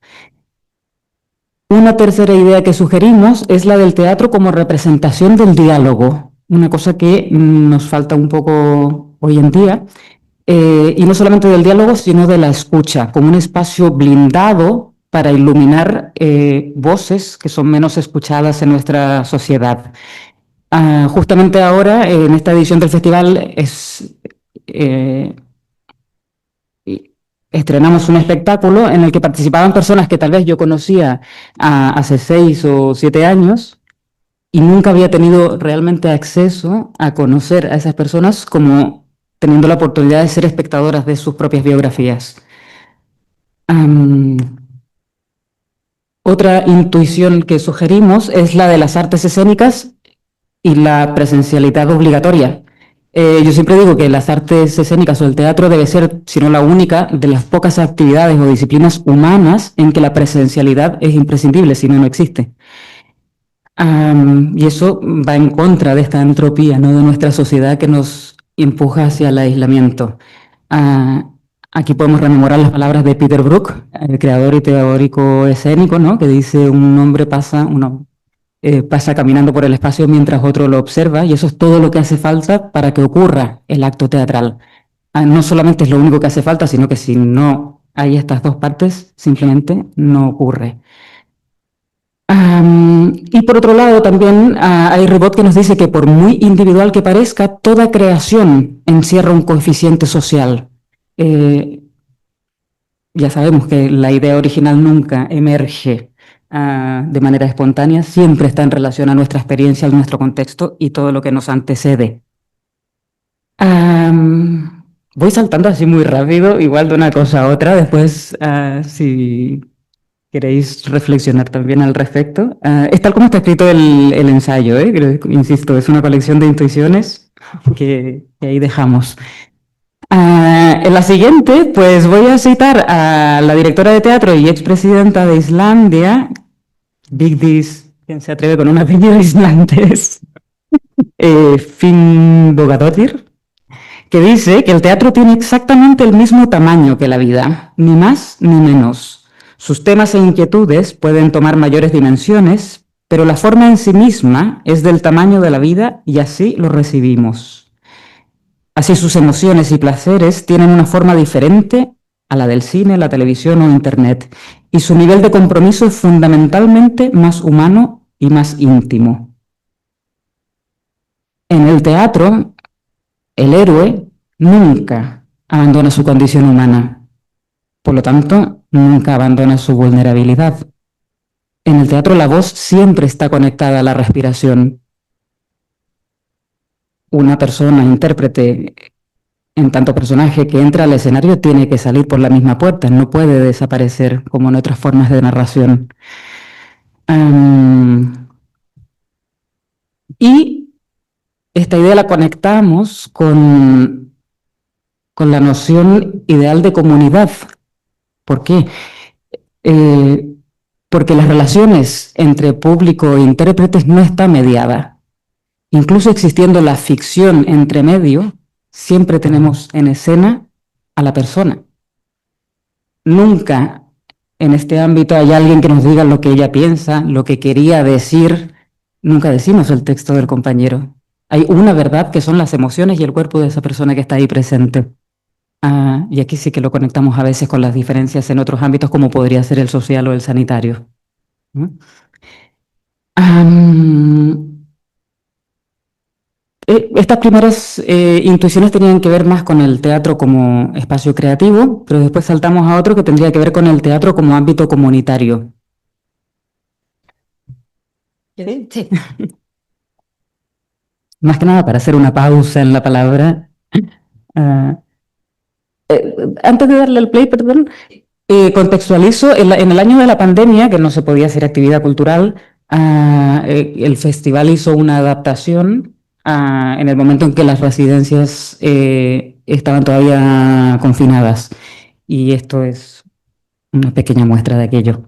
S3: Una tercera idea que sugerimos es la del teatro como representación del diálogo, una cosa que nos falta un poco hoy en día, y no solamente del diálogo, sino de la escucha, como un espacio blindado para iluminar voces que son menos escuchadas en nuestra sociedad. Justamente ahora, en esta edición del festival, eh, estrenamos un espectáculo en el que participaban personas que tal vez yo conocía hace 6 o 7 años y nunca había tenido realmente acceso a conocer a esas personas como teniendo la oportunidad de ser espectadoras de sus propias biografías. Um, Otra intuición que sugerimos es la de las artes escénicas y la presencialidad obligatoria. Yo siempre digo que las artes escénicas o el teatro debe ser, si no la única, de las pocas actividades o disciplinas humanas en que la presencialidad es imprescindible, si no, no existe. Y eso va en contra de esta entropía, ¿no?, de nuestra sociedad que nos empuja hacia el aislamiento. Ah, Aquí podemos rememorar las palabras de Peter Brook, el creador y teórico escénico, ¿no?, que dice: un hombre pasa caminando por el espacio mientras otro lo observa, y eso es todo lo que hace falta para que ocurra el acto teatral. No solamente es lo único que hace falta, sino que si no hay estas dos partes, simplemente no ocurre. Y por otro lado, también hay Ribot que nos dice que por muy individual que parezca, toda creación encierra un coeficiente social. Ya sabemos que la idea original nunca emerge de manera espontánea, siempre está en relación a nuestra experiencia, a nuestro contexto y todo lo que nos antecede. Voy saltando así muy rápido, igual de una cosa a otra, después si queréis reflexionar también al respecto. Es tal como está escrito el ensayo, insisto, es una colección de intuiciones que ahí dejamos. En la siguiente, pues voy a citar a la directora de teatro y expresidenta de Islandia, Vigdís, ¿quién se atreve con un apellido islandés? Finnbogadóttir, que dice que el teatro tiene exactamente el mismo tamaño que la vida, ni más ni menos. Sus temas e inquietudes pueden tomar mayores dimensiones, pero la forma en sí misma es del tamaño de la vida y así lo recibimos. Así sus emociones y placeres tienen una forma diferente a la del cine, la televisión o Internet, y su nivel de compromiso es fundamentalmente más humano y más íntimo. En el teatro, el héroe nunca abandona su condición humana, por lo tanto, nunca abandona su vulnerabilidad. En el teatro la voz siempre está conectada a la respiración. Una persona, intérprete, en tanto personaje que entra al escenario, tiene que salir por la misma puerta, no puede desaparecer como en otras formas de narración. Y esta idea la conectamos con la noción ideal de comunidad. ¿Por qué? Porque las relaciones entre público e intérpretes no está mediada. Incluso existiendo la ficción entre medio, siempre tenemos en escena a la persona. Nunca en este ámbito hay alguien que nos diga lo que ella piensa, lo que quería decir. Nunca decimos el texto del compañero. Hay una verdad que son las emociones y el cuerpo de esa persona que está ahí presente. Y aquí sí que lo conectamos a veces con las diferencias en otros ámbitos, como podría ser el social o el sanitario. Estas primeras intuiciones tenían que ver más con el teatro como espacio creativo, pero después saltamos a otro que tendría que ver con el teatro como ámbito comunitario.
S2: Sí.
S3: Más que nada para hacer una pausa en la palabra. Ah, Antes de darle el play, perdón, contextualizo, en el año de la pandemia, que no se podía hacer actividad cultural, el festival hizo una adaptación en el momento en que las residencias estaban todavía confinadas. Y esto es una pequeña muestra de aquello.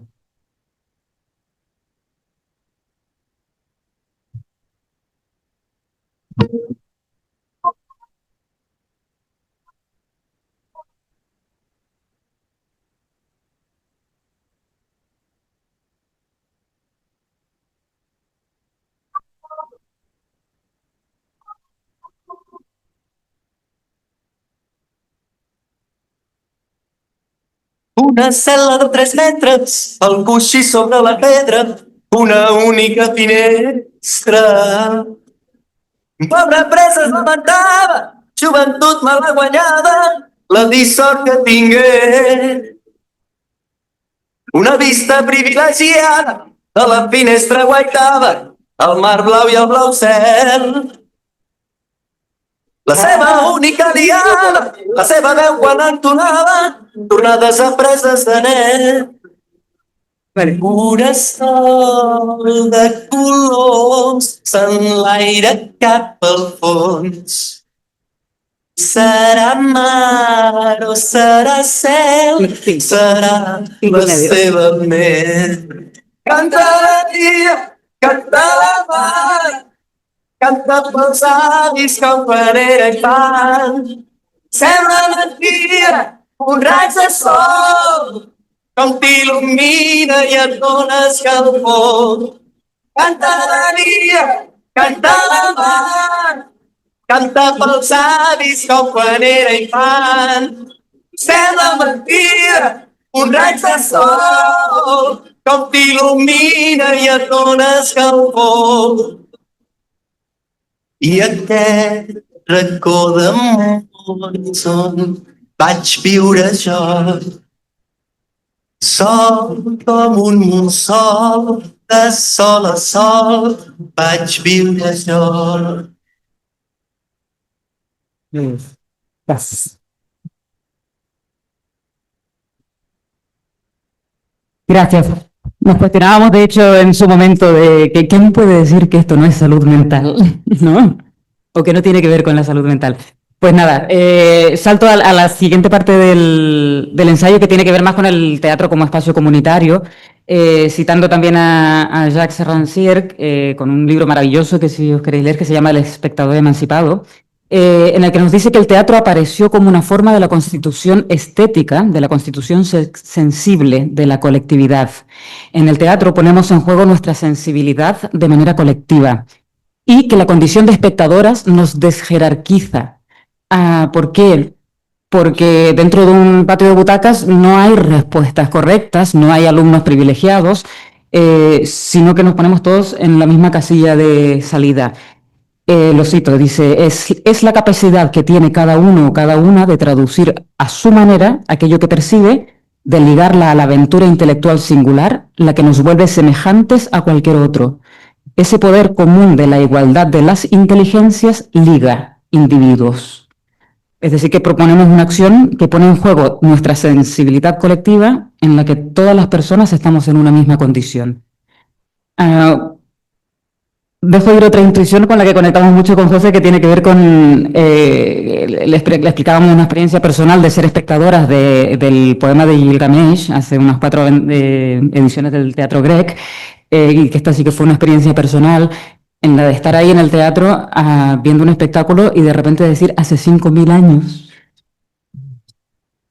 S5: Una cel·la de 3 metres, el coixí sobre la pedra, una única finestra. Pobre presa es lamentava, joventut malaguanyada, la dissort que tingué. Una vista privilegiada, de la finestra guaitava, el mar blau i el blau cel. La seva única diada, la seva veu quan entonava, tornades a preses de net. Una sol de colors s'enlaira cap al fons. Serà mar o serà cel, serà la seva ment. Canta la dia, canta la mar, canta pels avis com quan era infant. Sembla mentida, un raig de sol, com t'il·lumina i et dona escalfor. Canta la dia, canta la mar, canta pels avis com quan era infant. Sembla mentida, un raig de sol, com t'il·lumina i et dona escalfor. I aquest racó de mons on vaig viure jo, sol com un mussol, de sol a sol vaig viure jo.
S3: Gracias. Gracias. Nos cuestionábamos, de hecho, en su momento de que quién puede decir que esto no es salud mental, ¿no? O que no tiene que ver con la salud mental. Pues nada, salto a la siguiente parte del ensayo, que tiene que ver más con el teatro como espacio comunitario, citando también a Jacques Rancière, con un libro maravilloso que si os queréis leer, que se llama El espectador emancipado, en el que nos dice que el teatro apareció como una forma de la constitución estética, de la constitución sensible de la colectividad. En el teatro ponemos en juego nuestra sensibilidad de manera colectiva y que la condición de espectadoras nos desjerarquiza. ¿Por qué? Porque dentro de un patio de butacas no hay respuestas correctas, no hay alumnos privilegiados, sino que nos ponemos todos en la misma casilla de salida. Lo cito, dice, es la capacidad que tiene cada uno o cada una de traducir a su manera aquello que percibe, de ligarla a la aventura intelectual singular, la que nos vuelve semejantes a cualquier otro. Ese poder común de la igualdad de las inteligencias liga individuos. Es decir, que proponemos una acción que pone en juego nuestra sensibilidad colectiva en la que todas las personas estamos en una misma condición. Dejo ir otra intuición con la que conectamos mucho con José, que tiene que ver con, le explicábamos una experiencia personal de ser espectadoras del poema de Gilgamesh, hace unas 4 ediciones del Teatro Grec, y que esta sí que fue una experiencia personal, en la de estar ahí en el teatro viendo un espectáculo y de repente decir, hace 5.000 años,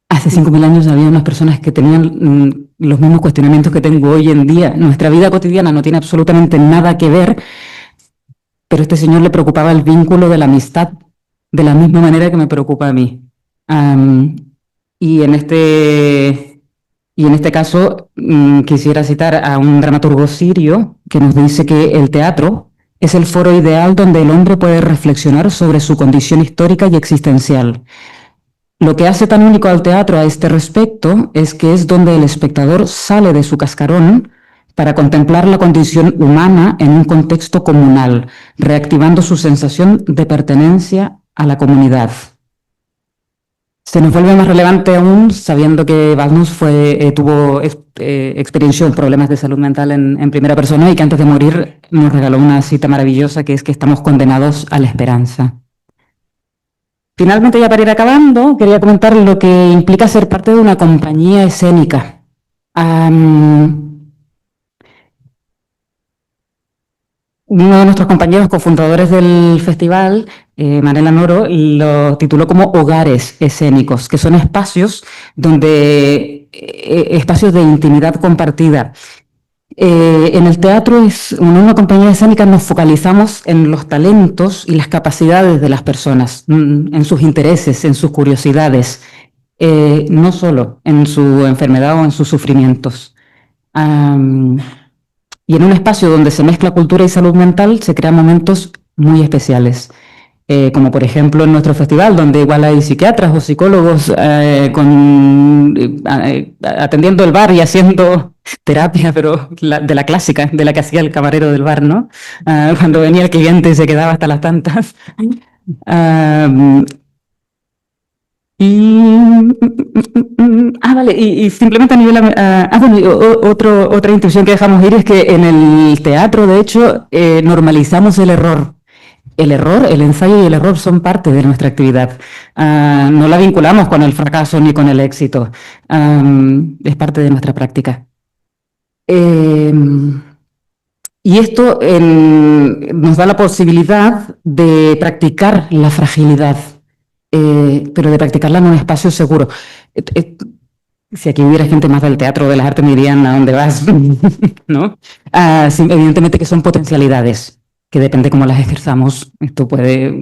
S3: hace 5.000 años había unas personas que tenían los mismos cuestionamientos que tengo hoy en día. Nuestra vida cotidiana no tiene absolutamente nada que ver, pero a este señor le preocupaba el vínculo de la amistad de la misma manera que me preocupa a mí. Y en este caso quisiera citar a un dramaturgo sirio que nos dice que el teatro es el foro ideal donde el hombre puede reflexionar sobre su condición histórica y existencial. Lo que hace tan único al teatro a este respecto es que es donde el espectador sale de su cascarón para contemplar la condición humana en un contexto comunal, reactivando su sensación de pertenencia a la comunidad. Se nos vuelve más relevante aún sabiendo que Balnus tuvo experiencia en problemas de salud mental en primera persona y que antes de morir nos regaló una cita maravillosa, que es que estamos condenados a la esperanza. Finalmente, ya para ir acabando, quería comentar lo que implica ser parte de una compañía escénica. Uno de nuestros compañeros cofundadores del festival, Manela Noro, lo tituló como hogares escénicos, que son espacios espacios de intimidad compartida. En el teatro, en una compañía escénica, nos focalizamos en los talentos y las capacidades de las personas, en sus intereses, en sus curiosidades. no solo en su enfermedad o en sus sufrimientos. Y en un espacio donde se mezcla cultura y salud mental se crean momentos muy especiales. Como por ejemplo en nuestro festival, donde igual hay psiquiatras o psicólogos atendiendo el bar y haciendo terapia, pero de la clásica, de la que hacía el camarero del bar, ¿no? Cuando venía el cliente y se quedaba hasta las tantas. Vale, y simplemente a nivel... otra intuición que dejamos ir es que en el teatro, de hecho, normalizamos el error. El error, el ensayo y el error son parte de nuestra actividad. No la vinculamos con el fracaso ni con el éxito. Es parte de nuestra práctica. Y esto nos da la posibilidad de practicar la fragilidad, pero de practicarla en un espacio seguro. Si aquí hubiera gente más del teatro o de las artes, me dirían ¿a dónde vas? ¿No? Sí, evidentemente que son potencialidades, que depende cómo las ejerzamos, esto puede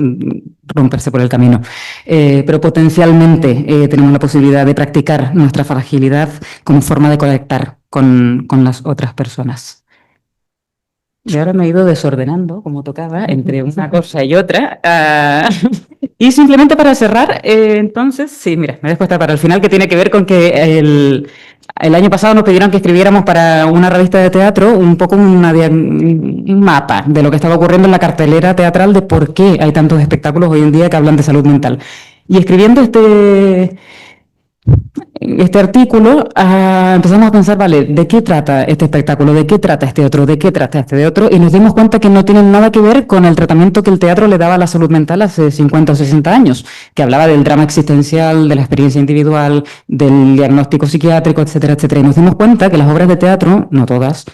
S3: romperse por el camino. Pero potencialmente tenemos la posibilidad de practicar nuestra fragilidad como forma de conectar con las otras personas. Y ahora me he ido desordenando, como tocaba, entre una cosa y otra. Y simplemente para cerrar, entonces, sí, mira, me he puesto para el final, que tiene que ver con que el año pasado nos pidieron que escribiéramos para una revista de teatro un poco un mapa de lo que estaba ocurriendo en la cartelera teatral, de por qué hay tantos espectáculos hoy en día que hablan de salud mental. Y escribiendo este artículo, empezamos a pensar, vale, ¿de qué trata este espectáculo? ¿De qué trata este otro? ¿De qué trata este de otro? Y nos dimos cuenta que no tienen nada que ver con el tratamiento que el teatro le daba a la salud mental hace 50 o 60 años, que hablaba del drama existencial, de la experiencia individual, del diagnóstico psiquiátrico, etcétera, etcétera. Y nos dimos cuenta que las obras de teatro, no todas,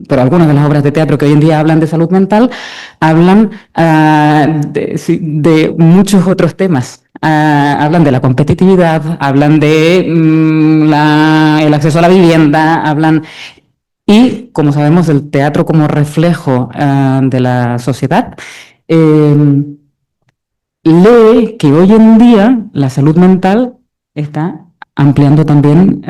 S3: pero algunas de las obras de teatro que hoy en día hablan de salud mental, hablan de muchos otros temas. Hablan de la competitividad, hablan de el acceso a la vivienda, y como sabemos, el teatro como reflejo de la sociedad, lee que hoy en día la salud mental está ampliando también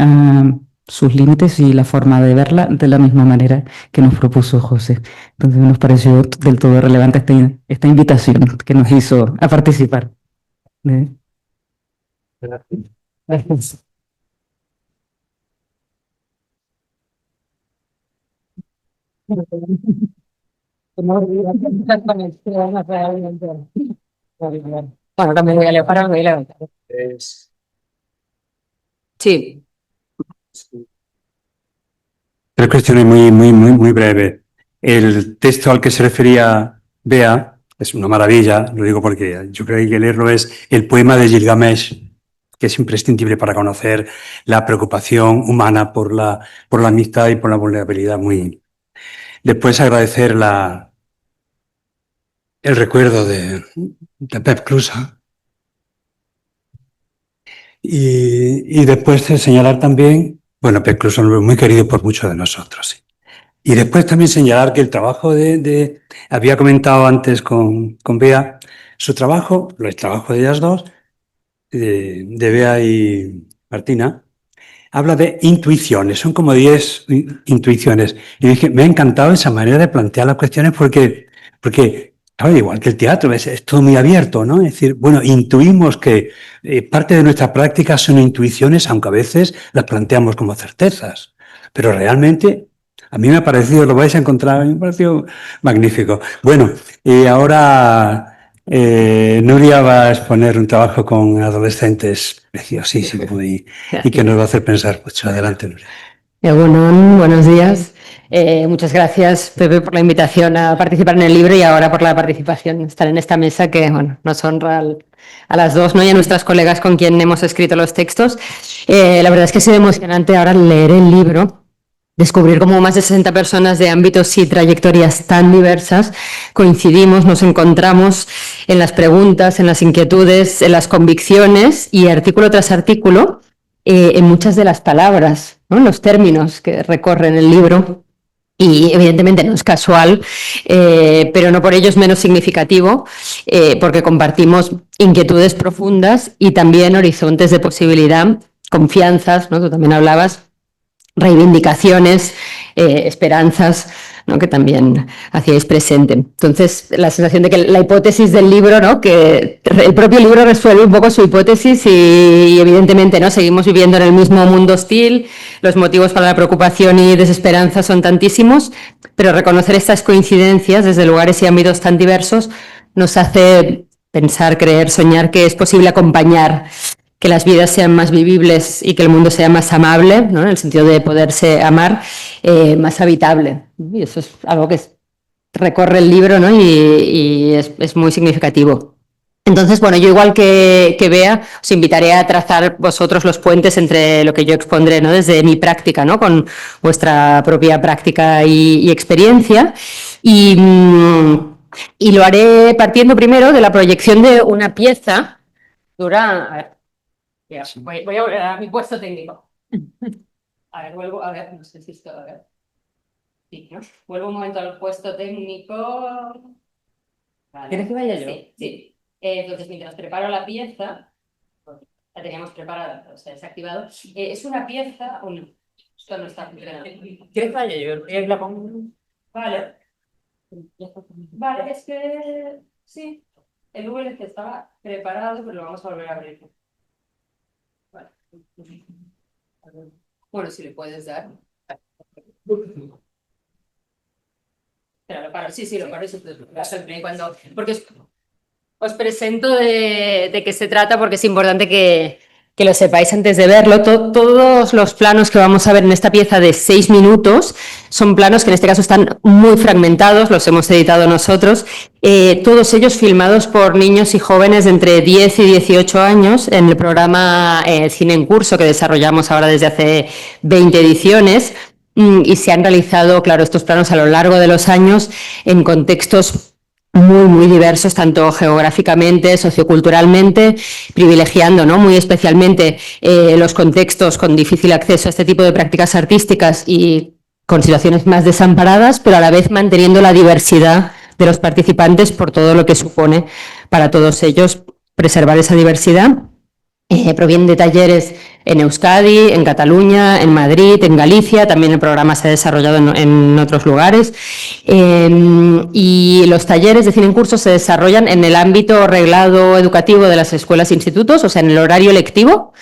S3: sus límites y la forma de verla de la misma manera que nos propuso José. Entonces nos pareció del todo relevante esta invitación que nos hizo a participar. Gracias. Bueno, también voy a levantar, voy a levantar. Sí.
S1: Tres cuestiones muy breves. El texto al que se refería Bea es una maravilla, lo digo porque yo creo que hay que leerlo, es el poema de Gilgamesh, que es imprescindible para conocer la preocupación humana por la amistad y por la vulnerabilidad. Después agradecer el recuerdo de Pep Cruza. Y después señalar también, bueno, Pep Cruza es muy querido por muchos de nosotros, sí. Y después también señalar que el trabajo había comentado antes con Bea, su trabajo, el trabajo de ellas dos, de Bea y Martina, habla de intuiciones, son como 10 intuiciones. Y dije, me ha encantado esa manera de plantear las cuestiones porque claro, igual que el teatro, es todo muy abierto, ¿no? Es decir, bueno, intuimos que parte de nuestras prácticas son intuiciones, aunque a veces las planteamos como certezas, pero realmente a mí me ha parecido, lo vais a encontrar, me ha parecido magnífico. Bueno, y ahora Nuria va a exponer un trabajo con adolescentes preciosísimo y que nos va a hacer pensar mucho. Adelante, Nuria.
S6: Buenos días. Muchas gracias, Pepe, por la invitación a participar en el libro y ahora por la participación, estar en esta mesa que nos honra a las dos, ¿no? Y a nuestras colegas con quien hemos escrito los textos. La verdad es que ha sido emocionante ahora leer el libro, descubrir cómo más de 60 personas de ámbitos y trayectorias tan diversas coincidimos, nos encontramos en las preguntas, en las inquietudes, en las convicciones y artículo tras artículo en muchas de las palabras, ¿no? Los términos que recorren el libro. Y evidentemente no es casual, pero no por ello es menos significativo, porque compartimos inquietudes profundas y también horizontes de posibilidad, confianzas, ¿no? Tú también hablabas, reivindicaciones, esperanzas, ¿no? Que también hacíais presente. Entonces, la sensación de que la hipótesis del libro, ¿no? Que el propio libro resuelve un poco su hipótesis y evidentemente, ¿no? Seguimos viviendo en el mismo mundo hostil, los motivos para la preocupación y desesperanza son tantísimos, pero reconocer estas coincidencias desde lugares y ámbitos tan diversos nos hace pensar, creer, soñar que es posible acompañar que las vidas sean más vivibles y que el mundo sea más amable, ¿no? En el sentido de poderse amar, más habitable. Y eso es algo que recorre el libro, ¿no? Y es muy significativo. Entonces, bueno, yo igual que Bea, os invitaré a trazar vosotros los puentes entre lo que yo expondré, ¿no? Desde mi práctica, ¿no? Con vuestra propia práctica y experiencia. Y lo haré partiendo primero de la proyección de una pieza. Dura, a ver, voy a volver a mi puesto técnico. A ver, vuelvo, a ver, no sé si esto, a ver. Sí, ¿no? Vuelvo un momento al puesto técnico. Vale.
S2: ¿Quieres que vaya yo?
S6: Sí, sí. Entonces, mientras preparo la pieza, la teníamos preparada, o sea, desactivado. Es una pieza, esto no está funcionando.
S2: ¿Quieres que vaya yo? Y la pongo.
S6: Vale. Vale, es que sí, el VLC estaba preparado, pero lo vamos a volver a abrir. Vale. Bueno, si le puedes dar. Pero lo paro, sí, lo paro. Porque os presento de qué se trata, porque es importante que lo sepáis antes de verlo. Todos los planos que vamos a ver en esta pieza de 6 minutos son planos que en este caso están muy fragmentados, los hemos editado nosotros, todos ellos filmados por niños y jóvenes de entre 10 y 18 años en el programa Cine en Curso que desarrollamos ahora desde hace 20 ediciones. Y se han realizado, claro, estos planos a lo largo de los años en contextos muy diversos, tanto geográficamente, socioculturalmente, privilegiando, ¿no? Muy especialmente los contextos con difícil acceso a este tipo de prácticas artísticas y con situaciones más desamparadas, pero a la vez manteniendo la diversidad de los participantes por todo lo que supone para todos ellos preservar esa diversidad. Provienen de talleres en Euskadi, en Cataluña, en Madrid, en Galicia, también el programa se ha desarrollado en otros lugares. Y los talleres de cine en curso se desarrollan en el ámbito reglado educativo de las escuelas e institutos, o sea, en el horario lectivo.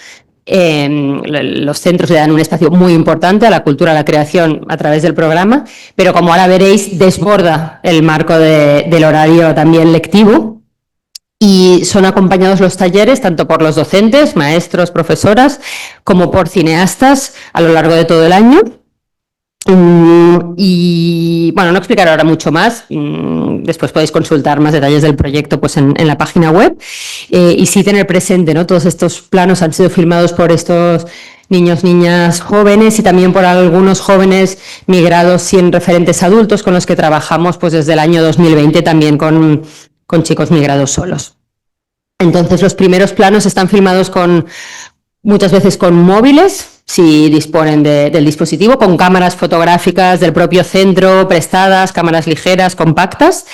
S6: Los centros le dan un espacio muy importante a la cultura, a la creación a través del programa, pero como ahora veréis, desborda el marco del horario también lectivo. Y son acompañados los talleres tanto por los docentes, maestros, profesoras, como por cineastas a lo largo de todo el año. Y bueno, no explicaré ahora mucho más, después podéis consultar más detalles del proyecto pues en la página web, y sí tener presente, ¿no? Todos estos planos han sido filmados por estos niños, niñas, jóvenes y también por algunos jóvenes migrados sin referentes adultos con los que trabajamos pues desde el año 2020 también con chicos migrados solos. Entonces los primeros planos están filmados muchas veces con móviles, si disponen del dispositivo, con cámaras fotográficas del propio centro, prestadas, cámaras ligeras, compactas.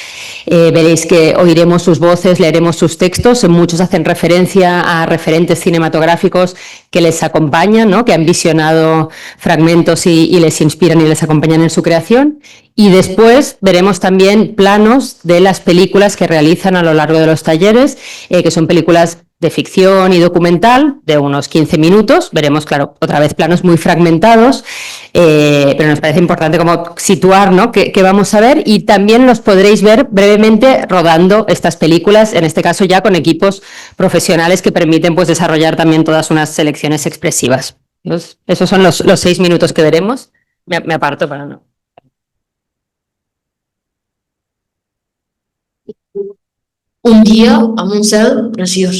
S6: Veréis que oiremos sus voces, leeremos sus textos, muchos hacen referencia a referentes cinematográficos que les acompañan, ¿no? Que han visionado fragmentos y les inspiran y les acompañan en su creación. Y después veremos también planos de las películas que realizan a lo largo de los talleres, que son películas de ficción y documental de unos 15 minutos. Veremos, claro, otra vez planos muy fragmentados, pero nos parece importante como situar, ¿no? qué vamos a ver, y también los podréis ver brevemente rodando estas películas, en este caso ya con equipos profesionales que permiten pues desarrollar también todas unas selecciones expresivas. Entonces, esos son los 6 minutos que veremos. Me aparto para no...
S7: Un dia amb un cel preciós.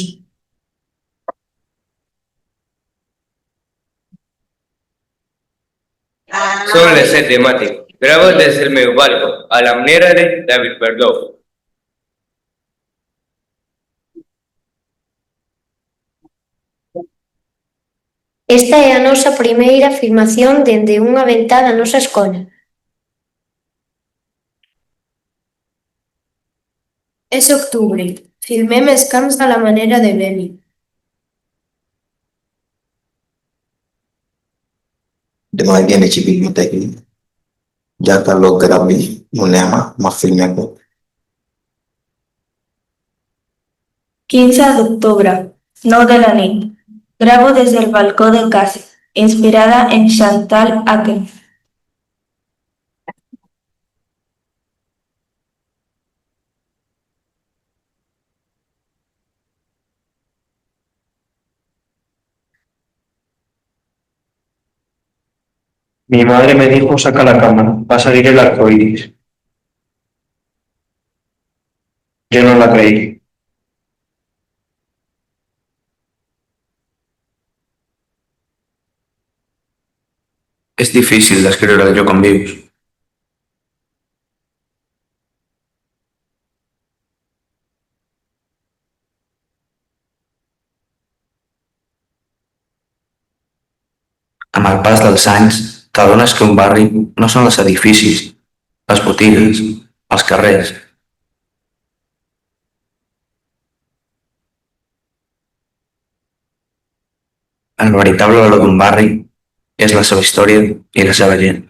S8: Són les 7 de matí. Gravo des del meu balcó, a la manera de David Verdó.
S9: Esta é a nosa primeira filmación dende unha ventá da nosa escola.
S7: És octubre. Filmem els camps a la manera de Beni.
S5: Damay génn ci bibliothèque yi jàkkaarloo garab bi mu neex ma filmé ko.
S9: 15 d'octubre, 9 de la nit. Grabo des del balcó de casa, inspirada en Chantal Aken.
S10: Mi madre me dijo, saca la cámara, va a salir el arco iris. Yo no la creí.
S8: És difícil descriure el lloc on vius. Amb el pas dels anys, t'adones que un barri no són els edificis, les botigues, els carrers. El veritable valor d'un barri és la seva història i la seva gent.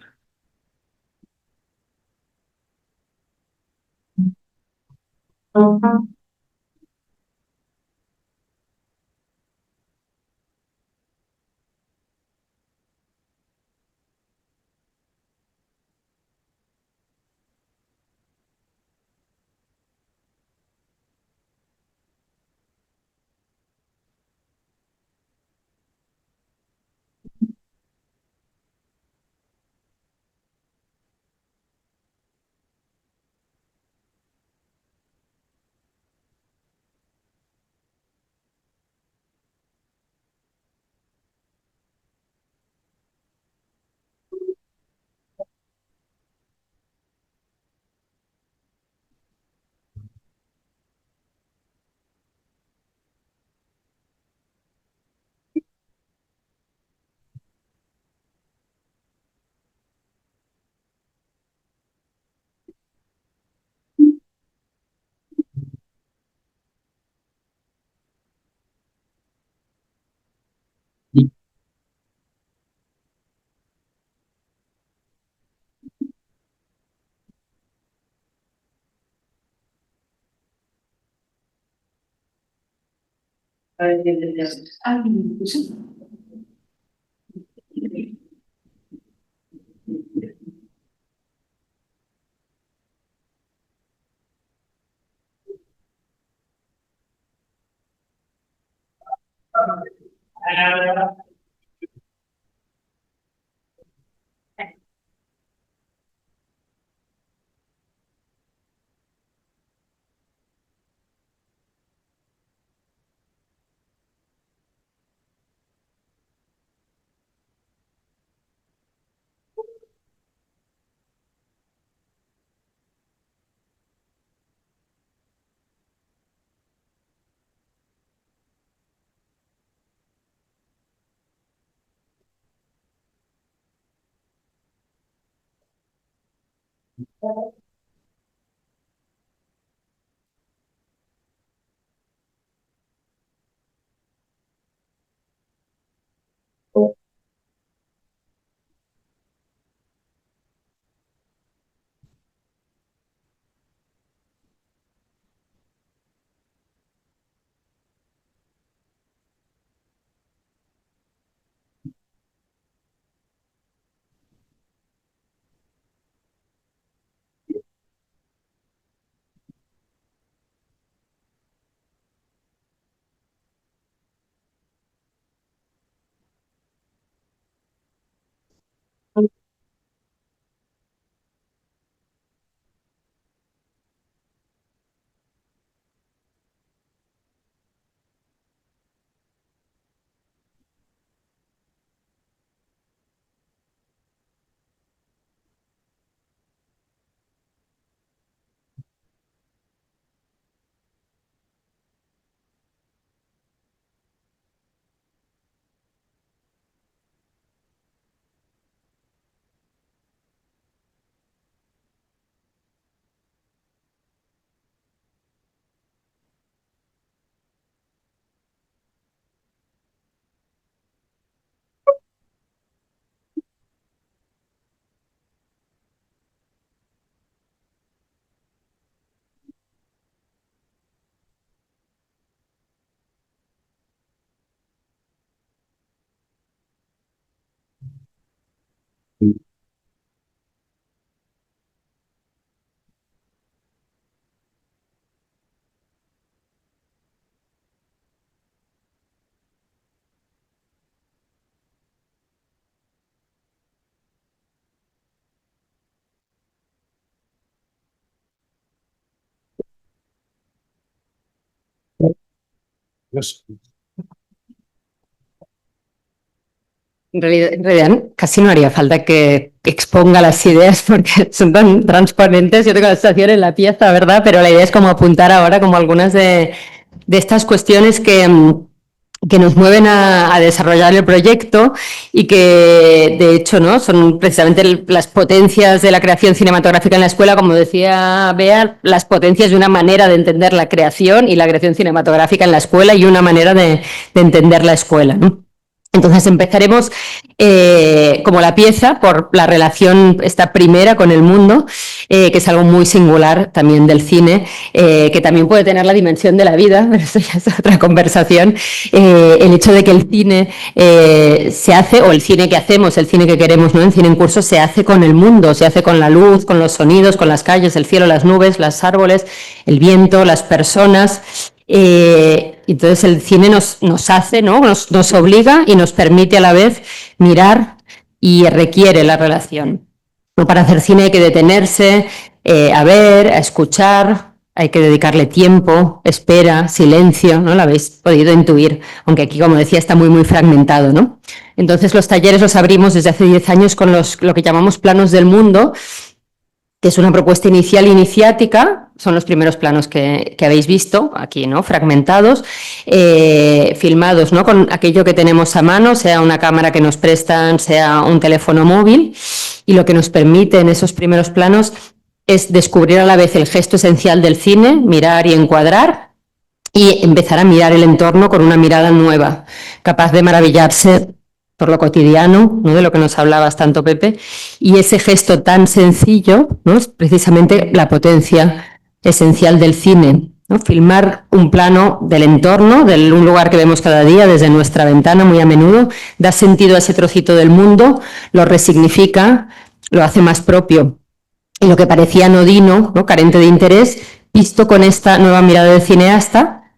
S6: En realidad, casi no haría falta que exponga las ideas porque son tan transparentes. Yo tengo la sensación en la pieza, ¿verdad? Pero la idea es como apuntar ahora como algunas de estas cuestiones que nos mueven a desarrollar el proyecto y que, de hecho, ¿no? Son precisamente las potencias de la creación cinematográfica en la escuela, como decía Bea, las potencias de una manera de entender la creación y la creación cinematográfica en la escuela y una manera de entender la escuela, ¿no? Entonces empezaremos como la pieza por la relación esta primera con el mundo, que es algo muy singular también del cine, que también puede tener la dimensión de la vida, pero eso ya es otra conversación. El hecho de que el cine se hace, o el cine que hacemos, el cine que queremos, ¿no? En Cine en Curso, se hace con el mundo, se hace con la luz, con los sonidos, con las calles, el cielo, las nubes, los árboles, el viento, las personas. Entonces el cine nos hace, ¿no? Nos obliga y nos permite a la vez mirar y requiere la relación. ¿No? Para hacer cine hay que detenerse, a ver, a escuchar, hay que dedicarle tiempo, espera, silencio, ¿no? Lo habéis podido intuir, aunque aquí, como decía, está muy fragmentado, ¿no? Entonces los talleres los abrimos desde hace 10 años con lo que llamamos planos del mundo, que es una propuesta inicial iniciática, son los primeros planos que habéis visto aquí, ¿no? Fragmentados, filmados, ¿no? Con aquello que tenemos a mano, sea una cámara que nos prestan, sea un teléfono móvil, y lo que nos permite en esos primeros planos es descubrir a la vez el gesto esencial del cine, mirar y encuadrar, y empezar a mirar el entorno con una mirada nueva, capaz de maravillarse por lo cotidiano, ¿no? De lo que nos hablabas tanto, Pepe, y ese gesto tan sencillo, ¿no? Es precisamente la potencia esencial del cine, ¿no? Filmar un plano del entorno, de un lugar que vemos cada día desde nuestra ventana muy a menudo, da sentido a ese trocito del mundo, lo resignifica, lo hace más propio. Y lo que parecía anodino, ¿no? Carente de interés, visto con esta nueva mirada del cineasta,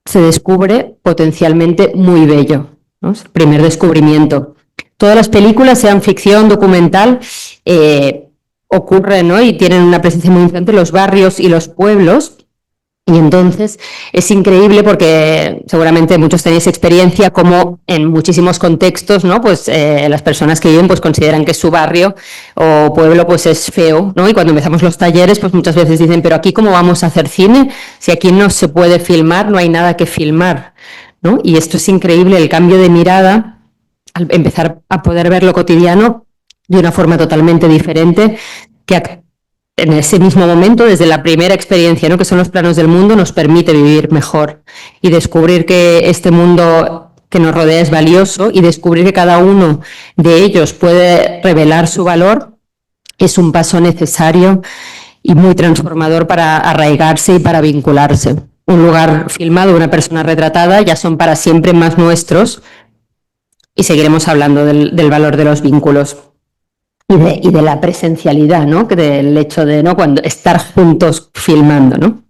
S6: se descubre potencialmente muy bello, ¿no? Es el primer descubrimiento. Todas las películas, sean ficción, documental, ocurren, ¿no? Y tienen una presencia muy importante los barrios y los pueblos. Y entonces es increíble porque seguramente muchos tenéis experiencia como en muchísimos contextos, ¿no? Pues las personas que viven pues consideran que su barrio o pueblo pues es feo, ¿no? Y cuando empezamos los talleres pues muchas veces dicen, pero aquí ¿cómo vamos a hacer cine? Si aquí no se puede filmar, no hay nada que filmar, ¿no? Y esto es increíble, el cambio de mirada, al empezar a poder ver lo cotidiano de una forma totalmente diferente, que en ese mismo momento, desde la primera experiencia, ¿no? Que son los planos del mundo, nos permite vivir mejor y descubrir que este mundo que nos rodea es valioso y descubrir que cada uno de ellos puede revelar su valor es un paso necesario y muy transformador para arraigarse y para vincularse. Un lugar filmado, una persona retratada, ya son para siempre más nuestros y seguiremos hablando del valor de los vínculos. Y de la presencialidad, ¿no? Del hecho de, ¿no? Cuando estar juntos filmando, ¿no?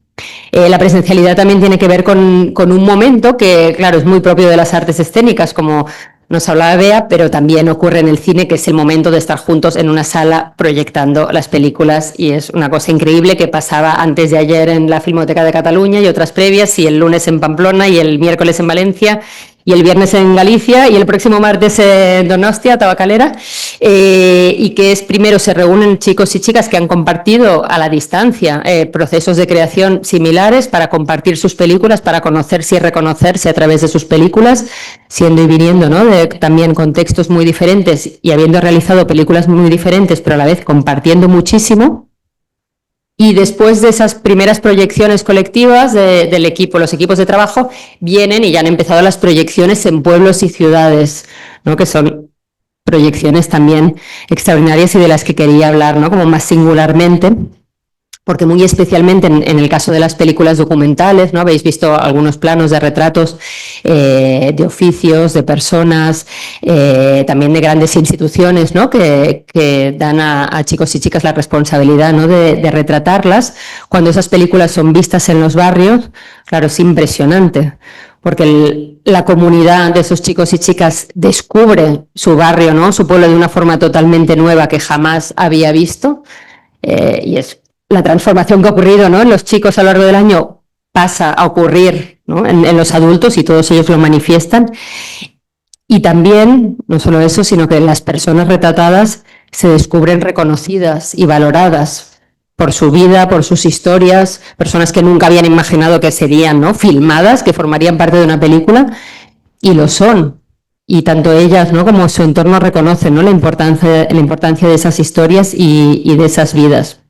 S6: La presencialidad también tiene que ver con un momento que, claro, es muy propio de las artes escénicas, como nos hablaba Bea, pero también ocurre en el cine, que es el momento de estar juntos en una sala proyectando las películas, y es una cosa increíble que pasaba antes de ayer en la Filmoteca de Cataluña y otras previas, y el lunes en Pamplona y el miércoles en Valencia y el viernes en Galicia y el próximo martes en Donostia, Tabacalera, y que es primero se reúnen chicos y chicas que han compartido a la distancia procesos de creación similares para compartir sus películas, para conocerse y reconocerse a través de sus películas, siendo y viniendo, ¿no? De también contextos muy diferentes y habiendo realizado películas muy diferentes, pero a la vez compartiendo muchísimo. Y después de esas primeras proyecciones colectivas del equipo, los equipos de trabajo, vienen y ya han empezado las proyecciones en pueblos y ciudades, ¿no? Que son proyecciones también extraordinarias y de las que quería hablar, ¿no? Como más singularmente, porque muy especialmente en el caso de las películas documentales, ¿no? Habéis visto algunos planos de retratos de oficios, de personas, también de grandes instituciones, ¿no? que dan a chicos y chicas la responsabilidad, ¿no? de retratarlas. Cuando esas películas son vistas en los barrios, claro, es impresionante, porque la comunidad de esos chicos y chicas descubre su barrio, ¿no? Su pueblo de una forma totalmente nueva que jamás había visto, y es la transformación que ha ocurrido, ¿no? En los chicos a lo largo del año pasa a ocurrir ¿no? En los adultos, y todos ellos lo manifiestan. Y también, no solo eso, sino que las personas retratadas se descubren reconocidas y valoradas por su vida, por sus historias, personas que nunca habían imaginado que serían, ¿no?, filmadas, que formarían parte de una película, y lo son. Y tanto ellas, ¿no?, como su entorno reconocen, ¿no?, la importancia de esas historias y de esas vidas.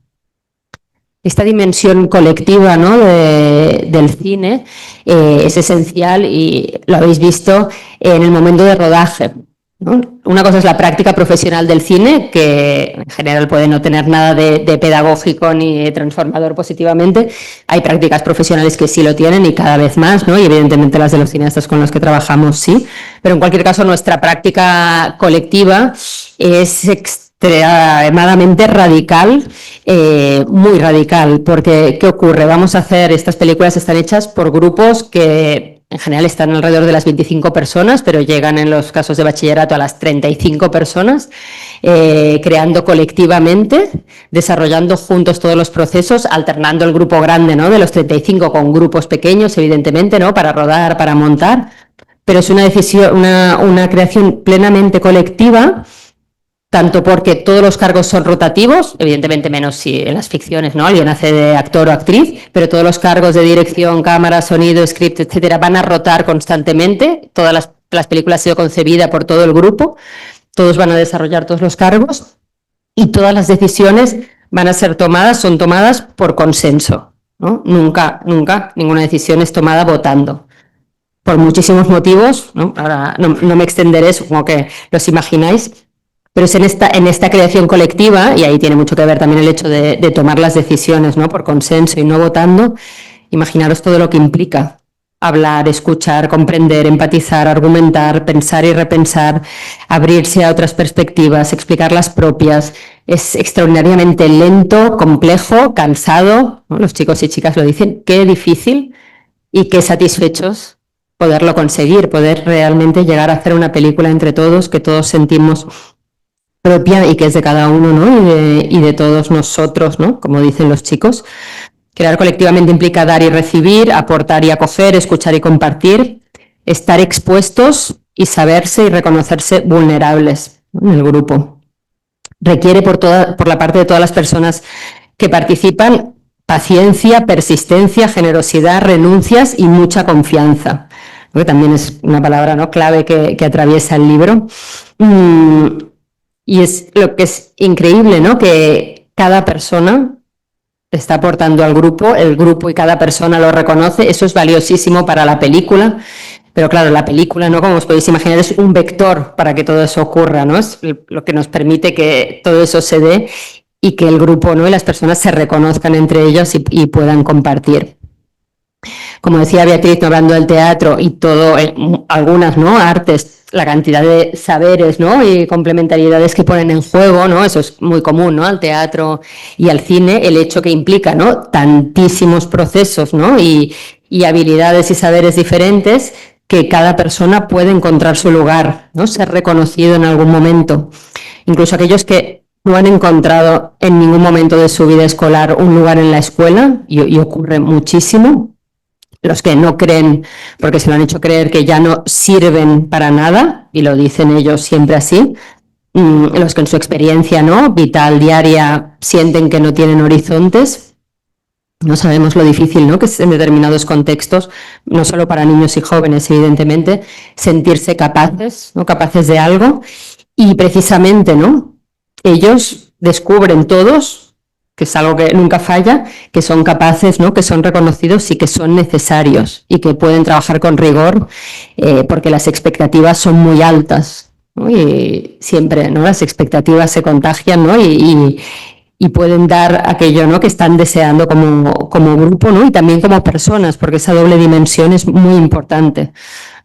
S6: Esta dimensión colectiva, ¿no?, del cine es esencial, y lo habéis visto en el momento de rodaje, ¿no? Una cosa es la práctica profesional del cine, que en general puede no tener nada de pedagógico ni transformador positivamente. Hay prácticas profesionales que sí lo tienen, y cada vez más, ¿no? Y evidentemente las de los cineastas con los que trabajamos sí, pero en cualquier caso nuestra práctica colectiva es extremadamente radical, muy radical, porque ¿qué ocurre? Vamos a hacer, estas películas están hechas por grupos que en general están alrededor de las 25 personas, pero llegan en los casos de bachillerato a las 35 personas, creando colectivamente, desarrollando juntos todos los procesos, alternando el grupo grande, ¿no?, de los 35 con grupos pequeños, evidentemente, ¿no?, para rodar, para montar, pero es una decisión, una creación plenamente colectiva, tanto porque todos los cargos son rotativos, evidentemente menos si en las ficciones, ¿no?, alguien hace de actor o actriz, pero todos los cargos de dirección, cámara, sonido, script, etcétera, van a rotar constantemente. Todas las películas han sido concebidas por todo el grupo, todos van a desarrollar todos los cargos, y todas las decisiones van a ser son tomadas por consenso, ¿no? Nunca ninguna decisión es tomada votando. Por muchísimos motivos, ¿no? Ahora no me extenderé, supongo que los imagináis. Pero es en esta creación colectiva, y ahí tiene mucho que ver también el hecho de tomar las decisiones, ¿no?, por consenso y no votando. Imaginaros todo lo que implica hablar, escuchar, comprender, empatizar, argumentar, pensar y repensar, abrirse a otras perspectivas, explicar las propias. Es extraordinariamente lento, complejo, cansado, ¿no? Los chicos y chicas lo dicen, qué difícil y qué satisfechos poderlo conseguir, poder realmente llegar a hacer una película entre todos, que todos sentimos propia y que es de cada uno, ¿no?, y de todos nosotros, ¿no?, como dicen los chicos. Crear colectivamente implica dar y recibir, aportar y acoger, escuchar y compartir, estar expuestos y saberse y reconocerse vulnerables, ¿no?, en el grupo. Requiere por la parte de todas las personas que participan paciencia, persistencia, generosidad, renuncias y mucha confianza, ¿no?, que también es una palabra, ¿no?, clave que atraviesa el libro. Y es lo que es increíble, ¿no?, que cada persona está aportando al grupo, el grupo y cada persona lo reconoce. Eso es valiosísimo para la película, pero claro, la película, ¿no?, como os podéis imaginar, es un vector para que todo eso ocurra, ¿no? Es lo que nos permite que todo eso se dé y que el grupo, ¿no?, y las personas se reconozcan entre ellos y puedan compartir. Como decía Beatriz, ¿no?, hablando del teatro y todo, algunas, ¿no?, artes, la cantidad de saberes, ¿no?, y complementariedades que ponen en juego, ¿no?, eso es muy común, ¿no?, al teatro y al cine, el hecho que implica, ¿no?, tantísimos procesos, ¿no?, y habilidades y saberes diferentes, que cada persona puede encontrar su lugar, ¿no?, ser reconocido en algún momento. Incluso aquellos que no han encontrado en ningún momento de su vida escolar un lugar en la escuela, y ocurre muchísimo. Los que no creen, porque se lo han hecho creer que ya no sirven para nada, y lo dicen ellos siempre así. Los que en su experiencia, ¿no?, vital, diaria, sienten que no tienen horizontes. No sabemos lo difícil, ¿no?, que es en determinados contextos, no solo para niños y jóvenes, evidentemente, sentirse capaces, ¿no?, capaces de algo. Y precisamente, ¿no?, ellos descubren todos, que es algo que nunca falla, que son capaces, ¿no?, que son reconocidos y que son necesarios y que pueden trabajar con rigor, porque las expectativas son muy altas, ¿no? Y siempre, ¿no?, las expectativas se contagian, ¿no?, y pueden dar aquello, ¿no?, que están deseando como grupo, ¿no?, y también como personas, porque esa doble dimensión es muy importante,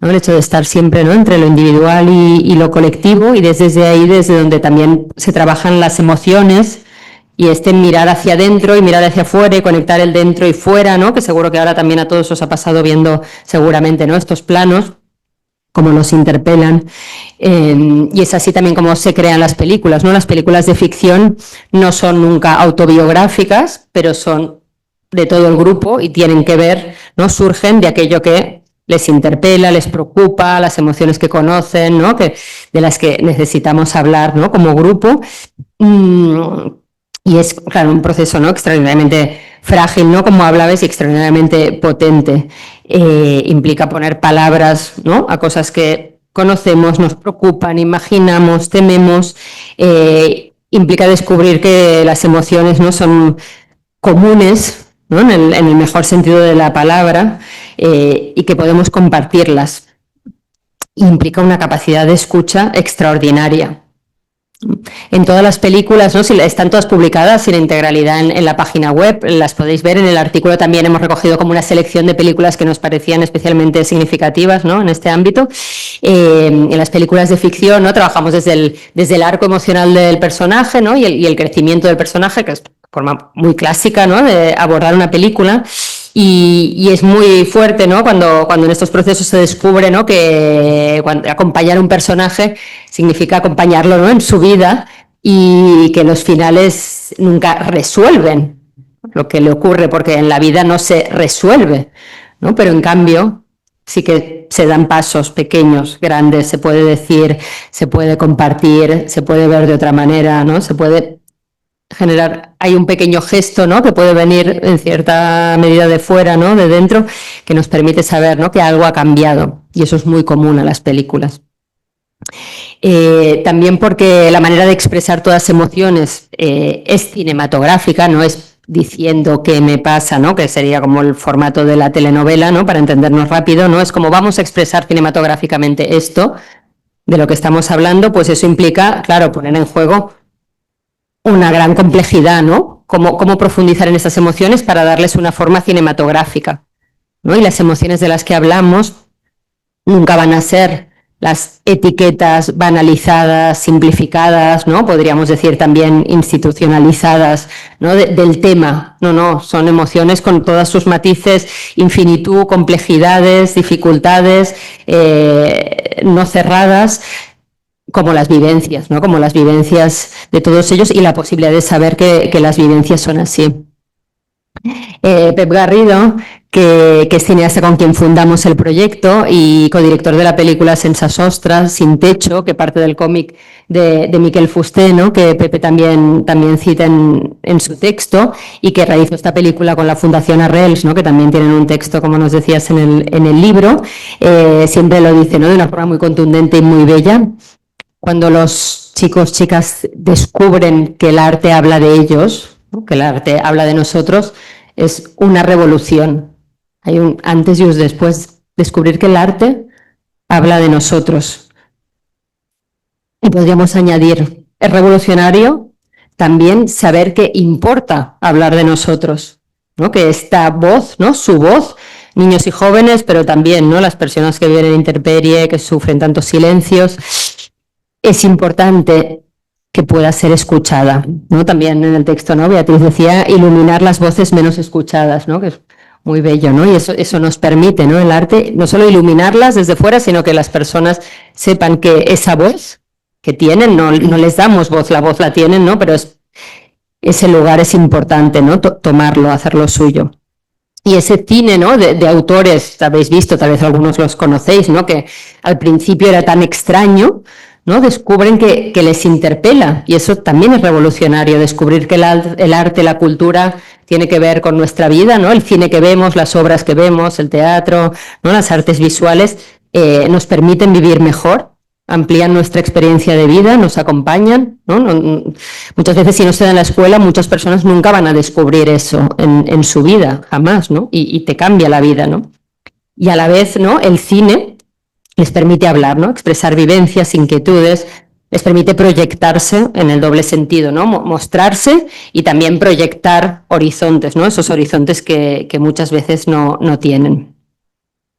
S6: ¿no?, el hecho de estar siempre, ¿no?, entre lo individual y lo colectivo, y desde ahí, desde donde también se trabajan las emociones, y mirar hacia adentro y mirar hacia afuera y conectar el dentro y fuera, ¿no?, que seguro que ahora también a todos os ha pasado viendo seguramente, ¿no?, estos planos, cómo nos interpelan. Y es así también como se crean las películas, ¿no? Las películas de ficción no son nunca autobiográficas, pero son de todo el grupo y tienen que ver, ¿no? Surgen de aquello que les interpela, les preocupa, las emociones que conocen, ¿no? De las que necesitamos hablar, ¿no? Como grupo. Y es, claro, un proceso, ¿no? Extraordinariamente frágil, ¿no? Como hablabas, y extraordinariamente potente. Implica poner palabras, ¿no? A cosas que conocemos, nos preocupan, imaginamos, tememos. Implica descubrir que las emociones no son comunes, ¿no? En el mejor sentido de la palabra, y que podemos compartirlas. Implica una capacidad de escucha extraordinaria. En todas las películas, ¿no? Están todas publicadas en integralidad en la página web, las podéis ver. En el artículo también hemos recogido como una selección de películas que nos parecían especialmente significativas, ¿no? En este ámbito. En las películas de ficción, ¿no? Trabajamos desde el arco emocional del personaje, ¿no? y el crecimiento del personaje, que es forma muy clásica, ¿no? De abordar una película. Y es muy fuerte, ¿no? Cuando en estos procesos se descubre, ¿no? Que acompañar a un personaje significa acompañarlo, ¿no? En su vida, y que los finales nunca resuelven lo que le ocurre, porque en la vida no se resuelve, ¿no? Pero en cambio sí que se dan pasos pequeños, grandes, se puede decir, se puede compartir, se puede ver de otra manera, ¿no? Se puede generar, hay un pequeño gesto, ¿no? Que puede venir en cierta medida de fuera, ¿no? De dentro, que nos permite saber, ¿no? Que algo ha cambiado, y eso es muy común a las películas. También porque la manera de expresar todas las emociones es cinematográfica, no es diciendo qué me pasa, ¿no? Que sería como el formato de la telenovela, ¿no? Para entendernos rápido, ¿no? Es como vamos a expresar cinematográficamente esto de lo que estamos hablando, pues eso implica, claro, poner en juego una gran complejidad, ¿no? Cómo profundizar en esas emociones para darles una forma cinematográfica, ¿no? Y las emociones de las que hablamos nunca van a ser las etiquetas banalizadas, simplificadas, ¿no? Podríamos decir también institucionalizadas, ¿no? Del tema. No, son emociones con todas sus matices, infinitud, complejidades, dificultades, no cerradas, como las vivencias, ¿no? Como las vivencias de todos ellos, y la posibilidad de saber que las vivencias son así. Pep Garrido, que es cineasta con quien fundamos el proyecto y codirector de la película Sense Sostre, Sin Techo, que parte del cómic de Miquel Fuster, ¿no? Que Pepe también cita en su texto, y que realizó esta película con la Fundación Arrels, ¿no? Que también tienen un texto, como nos decías, en el libro. Siempre lo dice, ¿no? De una forma muy contundente y muy bella. Cuando los chicos, chicas descubren que el arte habla de ellos, ¿no? Que el arte habla de nosotros, es una revolución. Hay un antes y un después. Descubrir que el arte habla de nosotros. Y podríamos añadir, es revolucionario también saber que importa hablar de nosotros, ¿no? Que esta voz, ¿no? Su voz, niños y jóvenes, pero también, ¿no? Las personas que viven en intemperie, que sufren tantos silencios, es importante que pueda ser escuchada, ¿no? También en el texto, ¿no? Beatriz decía iluminar las voces menos escuchadas, ¿no? Que es muy bello, ¿no? Y eso nos permite, ¿no? El arte, no solo iluminarlas desde fuera, sino que las personas sepan que esa voz que tienen, no les damos voz, la voz la tienen, ¿no? Pero ese lugar es importante, ¿no? Tomarlo, hacerlo suyo. Y ese cine, ¿no? De autores, habéis visto, tal vez algunos los conocéis, ¿no? Que al principio era tan extraño, ¿no? Descubren que les interpela, y eso también es revolucionario, descubrir que el arte, la cultura tiene que ver con nuestra vida, ¿no? El cine que vemos, las obras que vemos, el teatro, ¿no? Las artes visuales nos permiten vivir mejor, amplían nuestra experiencia de vida, nos acompañan, ¿no? Muchas veces, si no se da en la escuela, muchas personas nunca van a descubrir eso en su vida, jamás, ¿no? Y te cambia la vida, ¿no? Y a la vez, ¿no? El cine les permite hablar, ¿no? Expresar vivencias, inquietudes, les permite proyectarse en el doble sentido, ¿no? Mostrarse y también proyectar horizontes, ¿no? Esos horizontes que muchas veces no tienen.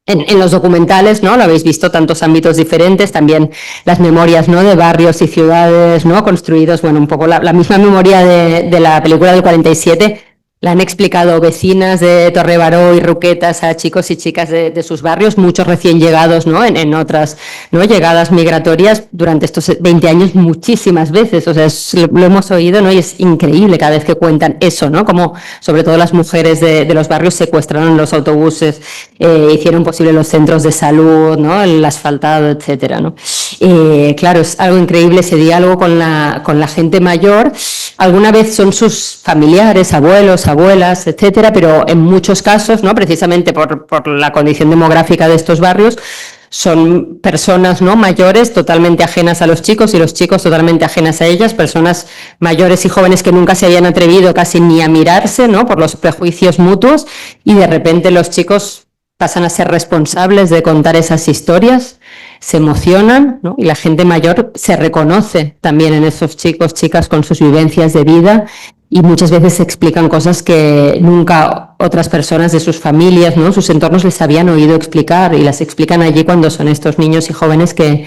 S6: En los documentales, ¿no? Lo habéis visto, tantos ámbitos diferentes, también las memorias, ¿no? De barrios y ciudades, ¿no? Construidos, bueno, un poco la misma memoria de la película del 47, La han explicado vecinas de Torrebaró y Roquetas a chicos y chicas de sus barrios, muchos recién llegados, ¿no? En otras, ¿no? Llegadas migratorias durante estos 20 años muchísimas veces. O sea, lo hemos oído, ¿no? Y es increíble cada vez que cuentan eso, ¿no? Como sobre todo las mujeres de los barrios secuestraron los autobuses, hicieron posible los centros de salud, ¿no? El asfaltado, etcétera, ¿no? Claro, es algo increíble ese diálogo con la gente mayor. Alguna vez son sus familiares, abuelos, abuelas, etcétera, pero en muchos casos, ¿no? Precisamente por la condición demográfica de estos barrios, son personas, ¿no? mayores totalmente ajenas a los chicos y los chicos totalmente ajenas a ellas, personas mayores y jóvenes que nunca se habían atrevido casi ni a mirarse, ¿no? por los prejuicios mutuos, y de repente los chicos pasan a ser responsables de contar esas historias, se emocionan, ¿no? y la gente mayor se reconoce también en esos chicos, chicas con sus vivencias de vida, y muchas veces se explican cosas que nunca otras personas de sus familias, ¿no? sus entornos les habían oído explicar, y las explican allí cuando son estos niños y jóvenes que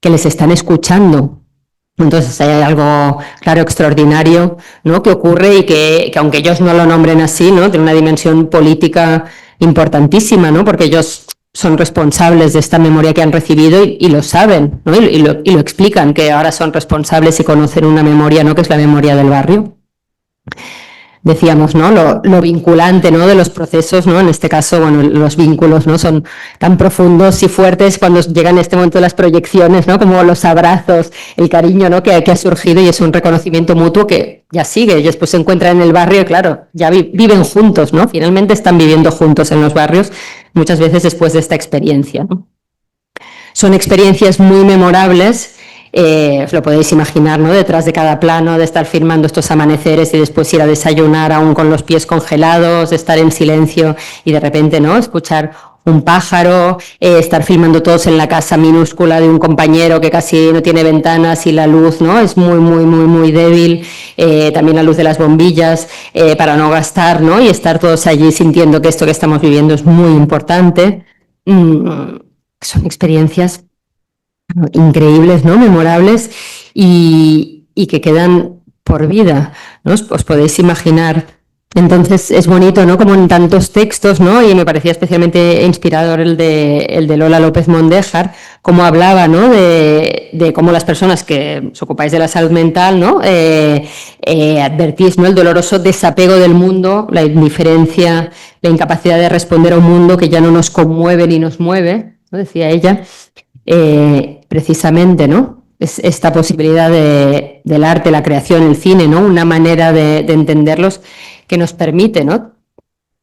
S6: les están escuchando. Entonces hay algo, claro, extraordinario, ¿no? que ocurre y que aunque ellos no lo nombren así, ¿no? tiene una dimensión política importantísima, ¿no? porque ellos son responsables de esta memoria que han recibido y lo saben, ¿no? y lo explican, que ahora son responsables y conocen una memoria, ¿no? que es la memoria del barrio. Decíamos, ¿no? Lo vinculante, ¿no? de los procesos, ¿no? En este caso, bueno, los vínculos, ¿no? son tan profundos y fuertes cuando llegan este momento de las proyecciones, ¿no? como los abrazos, el cariño, ¿no? que ha surgido, y es un reconocimiento mutuo que ya sigue, y después se encuentran en el barrio y claro, ya viven juntos, ¿no? Finalmente están viviendo juntos en los barrios, muchas veces después de esta experiencia, ¿no? Son experiencias muy memorables. Os lo podéis imaginar, ¿no? Detrás de cada plano, de estar filmando estos amaneceres y después ir a desayunar aún con los pies congelados, de estar en silencio y de repente, ¿no? escuchar un pájaro, estar filmando todos en la casa minúscula de un compañero que casi no tiene ventanas y la luz, ¿no? es muy débil, también la luz de las bombillas para no gastar, ¿no? y estar todos allí sintiendo que esto que estamos viviendo es muy importante. Son experiencias increíbles, ¿no? memorables y que quedan por vida, ¿no? Os podéis imaginar. Entonces es bonito, ¿no? como en tantos textos, ¿no? y me parecía especialmente inspirador el de Lola López Mondéjar, cómo hablaba, ¿no? de cómo las personas que os ocupáis de la salud mental, ¿no? Advertís, ¿no? el doloroso desapego del mundo, la indiferencia, la incapacidad de responder a un mundo que ya no nos conmueve ni nos mueve, ¿no? decía ella. Precisamente, ¿no? Es esta posibilidad del arte, la creación, el cine, ¿no? una manera de entenderlos que nos permite, ¿no?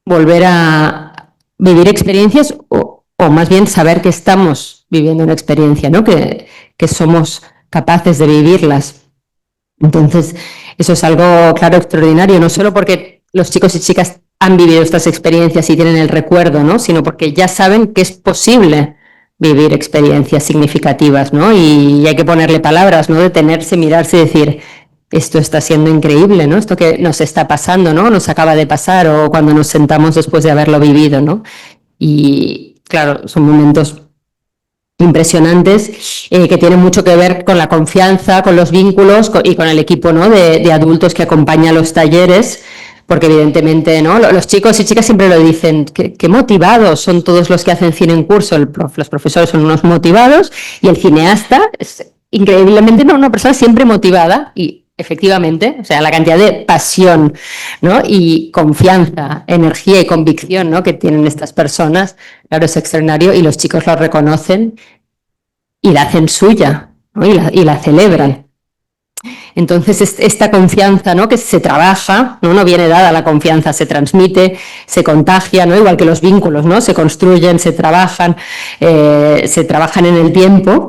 S6: volver a vivir experiencias o más bien saber que estamos viviendo una experiencia, ¿no? que somos capaces de vivirlas. Entonces, eso es algo, claro, extraordinario, no solo porque los chicos y chicas han vivido estas experiencias y tienen el recuerdo, ¿no? sino porque ya saben que es posible vivir experiencias significativas, ¿no? y hay que ponerle palabras, ¿no? detenerse, mirarse y decir, esto está siendo increíble, ¿no? esto que nos está pasando, ¿no? nos acaba de pasar, o cuando nos sentamos después de haberlo vivido, ¿no? Y claro, son momentos impresionantes que tienen mucho que ver con la confianza, con los vínculos y con el equipo, ¿no? de adultos que acompaña los talleres, porque evidentemente, ¿no? los chicos y chicas siempre lo dicen, qué motivados son todos los que hacen cine en curso, los profesores son unos motivados y el cineasta es increíblemente, ¿no? una persona siempre motivada, y efectivamente, o sea, la cantidad de pasión, ¿no? y confianza, energía y convicción, ¿no? que tienen estas personas, claro, es extraordinario, y los chicos lo reconocen y la hacen suya, ¿no? y la celebran. Entonces, esta confianza, ¿no? que se trabaja, no viene dada, la confianza se transmite, se contagia, ¿no? igual que los vínculos, ¿no? se construyen, se trabajan en el tiempo.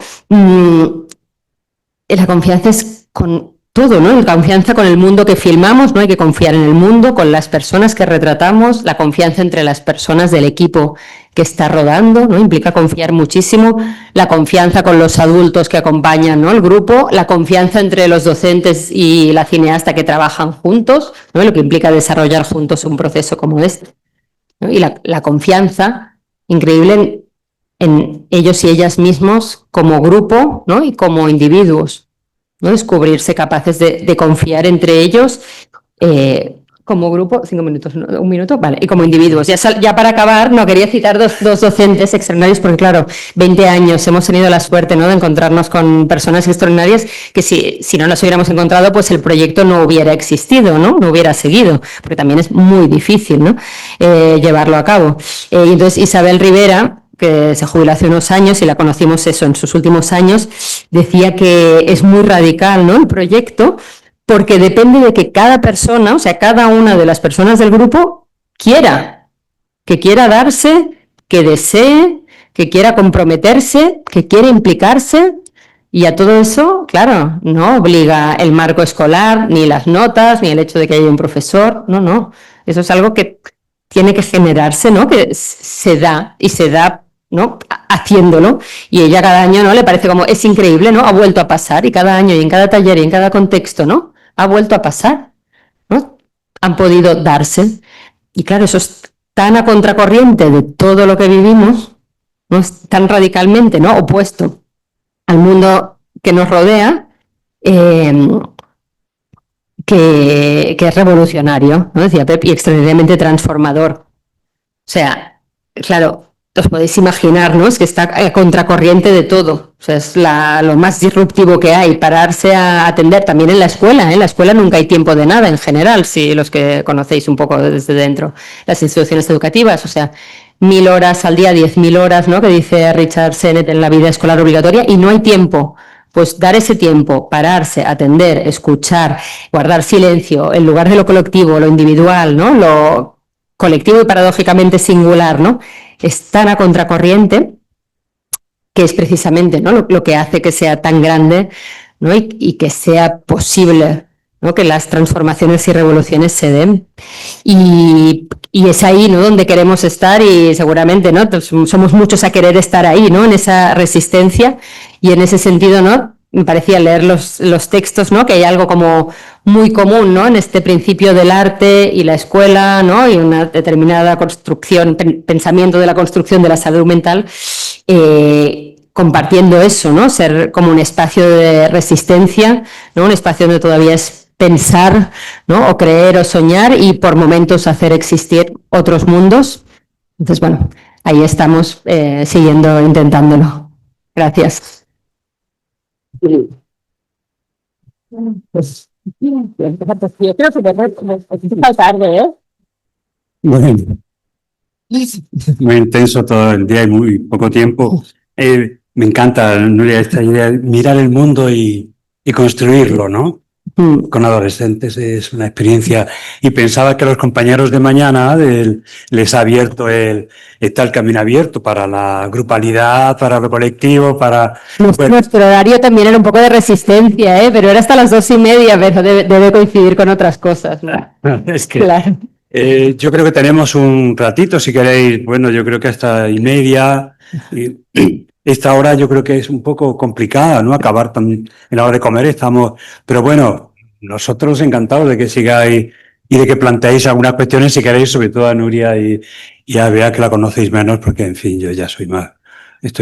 S6: La confianza es con todo, ¿no? La confianza con el mundo que filmamos, ¿no? Hay que confiar en el mundo, con las personas que retratamos, la confianza entre las personas del equipo que está rodando, ¿no? Implica confiar muchísimo, la confianza con los adultos que acompañan, ¿no? el grupo, la confianza entre los docentes y la cineasta que trabajan juntos, ¿no? lo que implica desarrollar juntos un proceso como este, ¿no? y la confianza increíble en ellos y ellas mismos como grupo, ¿no? y como individuos, ¿no? descubrirse capaces de confiar entre ellos como grupo, 5 minutos, ¿no? 1 minuto, vale, y como individuos. Ya para acabar, no quería citar dos docentes extraordinarios, porque claro, 20 años hemos tenido la suerte, ¿no?, de encontrarnos con personas extraordinarias que si no nos hubiéramos encontrado, pues el proyecto no hubiera existido, ¿no? No hubiera seguido, porque también es muy difícil, ¿no?, llevarlo a cabo. Y entonces Isabel Rivera, que se jubiló hace unos años y la conocimos eso en sus últimos años, decía que es muy radical, ¿no?, el proyecto, porque depende de que cada persona, o sea, cada una de las personas del grupo quiera darse, que desee, que quiera comprometerse, que quiera implicarse, y a todo eso, claro, no obliga el marco escolar, ni las notas, ni el hecho de que haya un profesor, no, eso es algo que tiene que generarse, ¿no?, que se da, y se da, ¿no?, haciéndolo, y ella cada año, ¿no?, le parece como, es increíble, ¿no?, ha vuelto a pasar, y cada año, y en cada taller, y en cada contexto, ¿no?, ha vuelto a pasar, ¿no? Han podido darse. Y claro, eso es tan a contracorriente de todo lo que vivimos, ¿no?, es tan radicalmente, ¿no?, opuesto al mundo que nos rodea, que es revolucionario, ¿no?, decía Pep, y extraordinariamente transformador. O sea, claro, os podéis imaginar, ¿no?, es que está a contracorriente de todo. O sea, es lo más disruptivo que hay, pararse a atender también en la escuela. En la escuela nunca hay tiempo de nada en general, si los que conocéis un poco desde dentro las instituciones educativas. O sea, 1000 horas al día, 10.000 horas, ¿no?, que dice Richard Sennett en la vida escolar obligatoria, y no hay tiempo. Pues dar ese tiempo, pararse, atender, escuchar, guardar silencio, en lugar de lo colectivo, lo individual, ¿no?, lo colectivo y paradójicamente singular, ¿no?, es tan a contracorriente que es precisamente, ¿no?, lo que hace que sea tan grande, ¿no?, y que sea posible, ¿no?, que las transformaciones y revoluciones se den. Y es ahí, ¿no?, donde queremos estar, y seguramente, ¿no?, somos muchos a querer estar ahí, ¿no?, en esa resistencia, y en ese sentido, ¿no?, me parecía leer los textos, ¿no?, que hay algo como muy común, ¿no?, en este principio del arte y la escuela, ¿no?, y una determinada construcción, pensamiento de la construcción de la salud mental, compartiendo eso, ¿no?, ser como un espacio de resistencia, ¿no?, un espacio donde todavía es pensar, ¿no?, o creer o soñar, y por momentos hacer existir otros mundos. Entonces, bueno, ahí estamos siguiendo intentándolo. Gracias. Pues, yo creo que es tarde, ¿eh?
S1: Bueno, muy intenso todo el día y muy poco tiempo. Me encanta, Nuria, esta idea de mirar el mundo y construirlo, ¿no? Con adolescentes es una experiencia, y pensaba que a los compañeros de mañana les ha abierto está el camino abierto para la grupalidad, para lo colectivo, para...
S6: Nuestro horario también era un poco de resistencia, pero era hasta las 2:30, pero debe coincidir con otras cosas, ¿no?
S1: Es que
S6: claro.
S1: Yo creo que tenemos un ratito, si queréis, bueno, yo creo que hasta 1:30. Esta hora yo creo que es un poco complicada, ¿no? Acabar en la hora de comer estamos, pero bueno, nosotros encantados de que sigáis y de que planteéis algunas cuestiones, si queréis, sobre todo a Nuria y a Bea, que la conocéis menos, porque en fin, yo ya estoy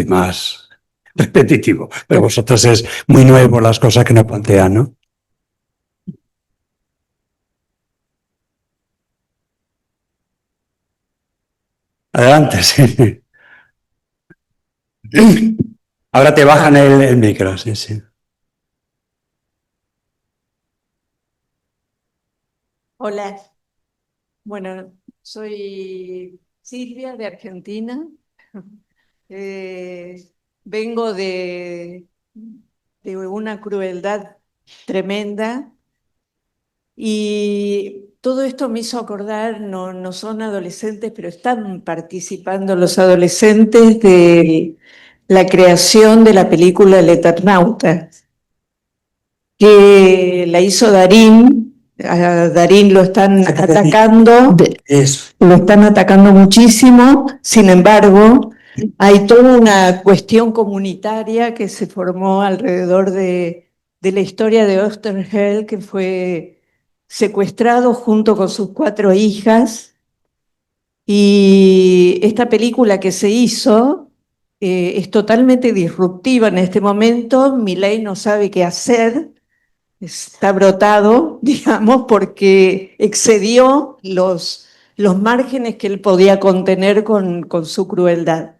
S1: más repetitivo, pero vosotros es muy nuevo las cosas que nos plantean, ¿no? Adelante, sí. Ahora te bajan el micro, sí, sí.
S11: Hola, bueno, soy Silvia de Argentina. Vengo de una crueldad tremenda, y todo esto me hizo acordar, no son adolescentes, pero están participando los adolescentes de la creación de la película El Eternauta, que la hizo Darín. A Darín lo están atacando, lo están atacando muchísimo. Sin embargo, hay toda una cuestión comunitaria que se formó alrededor de la historia de Osterheld, que fue secuestrado junto con sus 4 hijas, y esta película que se hizo es totalmente disruptiva en este momento. Milei no sabe qué hacer, está brotado, digamos, porque excedió los márgenes que él podía contener con su crueldad.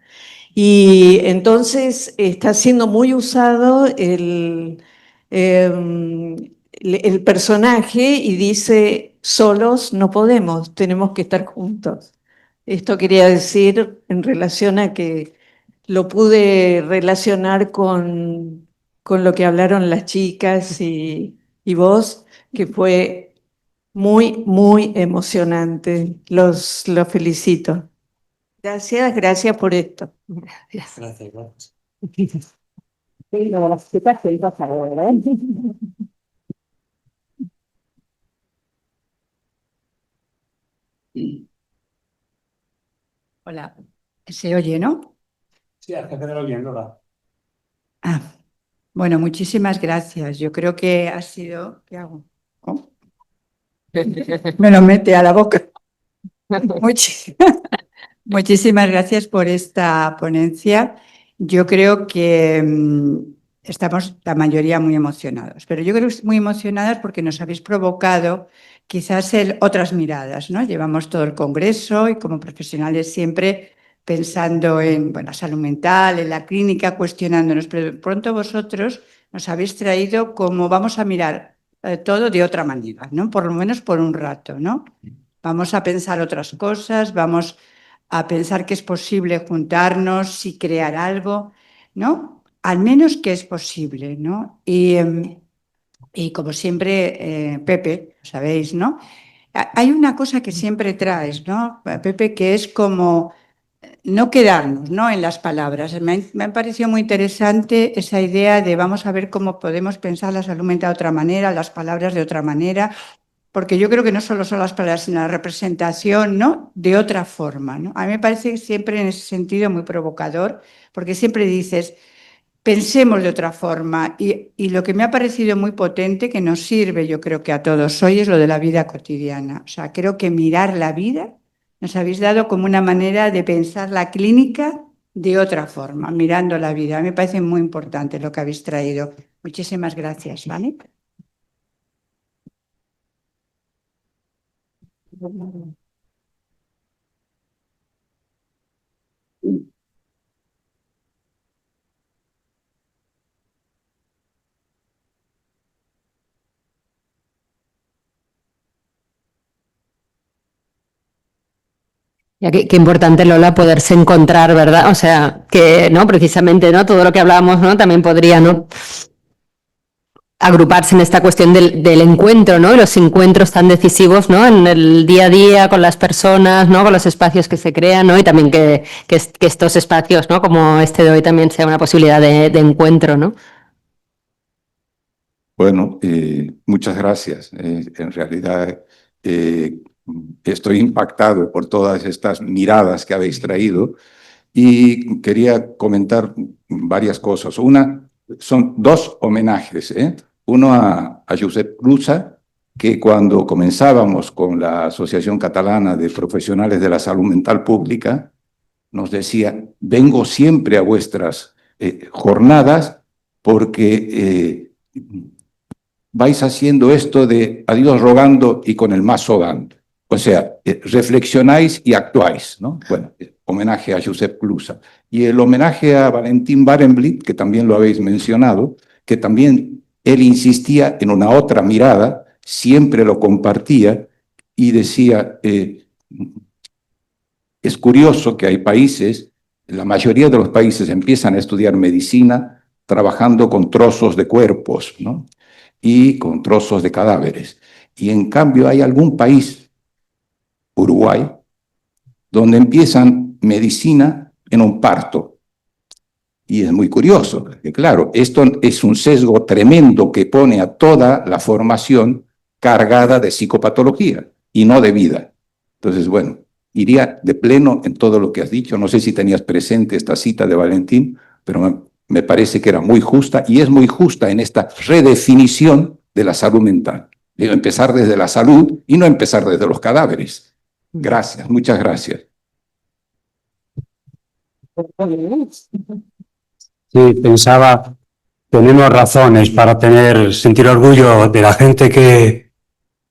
S11: Y entonces está siendo muy usado el personaje y dice, solos no podemos, tenemos que estar juntos. Esto quería decir en relación a que lo pude relacionar con lo que hablaron las chicas y vos, que fue muy, muy emocionante. Los felicito. Gracias, gracias por esto.
S6: Gracias.
S1: Gracias, gracias.
S11: Sí, lo de las chicas se hizo saber, ¿eh?
S12: Hola, ¿se oye, no?
S1: Sí, acércalo bien, Lola.
S12: Ah, bueno, muchísimas gracias. Yo creo que ha sido... ¿Qué hago? ¿Oh? Me lo mete a la boca. Muchísimas gracias por esta ponencia. Yo creo que estamos la mayoría muy emocionados, pero yo creo que muy emocionados porque nos habéis provocado quizás otras miradas, ¿no? Llevamos todo el congreso y como profesionales siempre pensando en la salud mental, en la clínica, cuestionándonos, pero de pronto vosotros nos habéis traído como vamos a mirar todo de otra manera, ¿no? Por lo menos por un rato, ¿no? Vamos a pensar otras cosas, vamos a pensar que es posible juntarnos y crear algo, ¿no? Al menos que es posible, ¿no? Y como siempre, Pepe, sabéis, ¿no? Hay una cosa que siempre traes, ¿no, Pepe? Que es como no quedarnos, ¿no? En las palabras. Me ha parecido muy interesante esa idea de vamos a ver cómo podemos pensar la salud mental de otra manera, las palabras de otra manera, porque yo creo que no solo son las palabras, sino la representación, ¿no? De otra forma, ¿no? A mí me parece siempre en ese sentido muy provocador, porque siempre dices, pensemos de otra forma. Y lo que me ha parecido muy potente, que nos sirve yo creo que a todos hoy, es lo de la vida cotidiana. O sea, creo que mirar la vida nos habéis dado como una manera de pensar la clínica de otra forma, mirando la vida. A mí me parece muy importante lo que habéis traído. Muchísimas gracias, ¿vale?
S6: Ya qué importante, Lola, poderse encontrar, ¿verdad? O sea, que no, precisamente, ¿no? Todo lo que hablábamos, ¿no? También podría, ¿no? Agruparse en esta cuestión del encuentro, ¿no? Y los encuentros tan decisivos, ¿no? En el día a día con las personas, ¿no? Con los espacios que se crean, ¿no? Y también que estos espacios, ¿no? Como este de hoy también sea una posibilidad de encuentro, ¿no?
S13: Bueno, muchas gracias. En realidad estoy impactado por todas estas miradas que habéis traído y quería comentar varias cosas. Una, son dos homenajes, ¿eh? Uno a Josep Clusa, que cuando comenzábamos con la Asociación Catalana de Profesionales de la Salud Mental Pública, nos decía, vengo siempre a vuestras jornadas porque vais haciendo esto de a Dios rogando y con el mazo dando. O sea, reflexionáis y actuáis, ¿no? Bueno, homenaje a Josep Clusa. Y el homenaje a Valentín Barenblit, que también lo habéis mencionado, que también él insistía en una otra mirada, siempre lo compartía y decía, es curioso que hay países, la mayoría de los países empiezan a estudiar medicina trabajando con trozos de cuerpos, ¿no? Y con trozos de cadáveres. Y en cambio hay algún país, Uruguay, donde empiezan medicina en un parto. Y es muy curioso, porque claro, esto es un sesgo tremendo que pone a toda la formación cargada de psicopatología y no de vida. Entonces, bueno, iría de pleno en todo lo que has dicho. No sé si tenías presente esta cita de Valentín, pero me parece que era muy justa y es muy justa en esta redefinición de la salud mental. Digo, empezar desde la salud y no empezar desde los cadáveres. Gracias, muchas gracias.
S1: Sí, pensaba tenemos razones para sentir orgullo de la gente que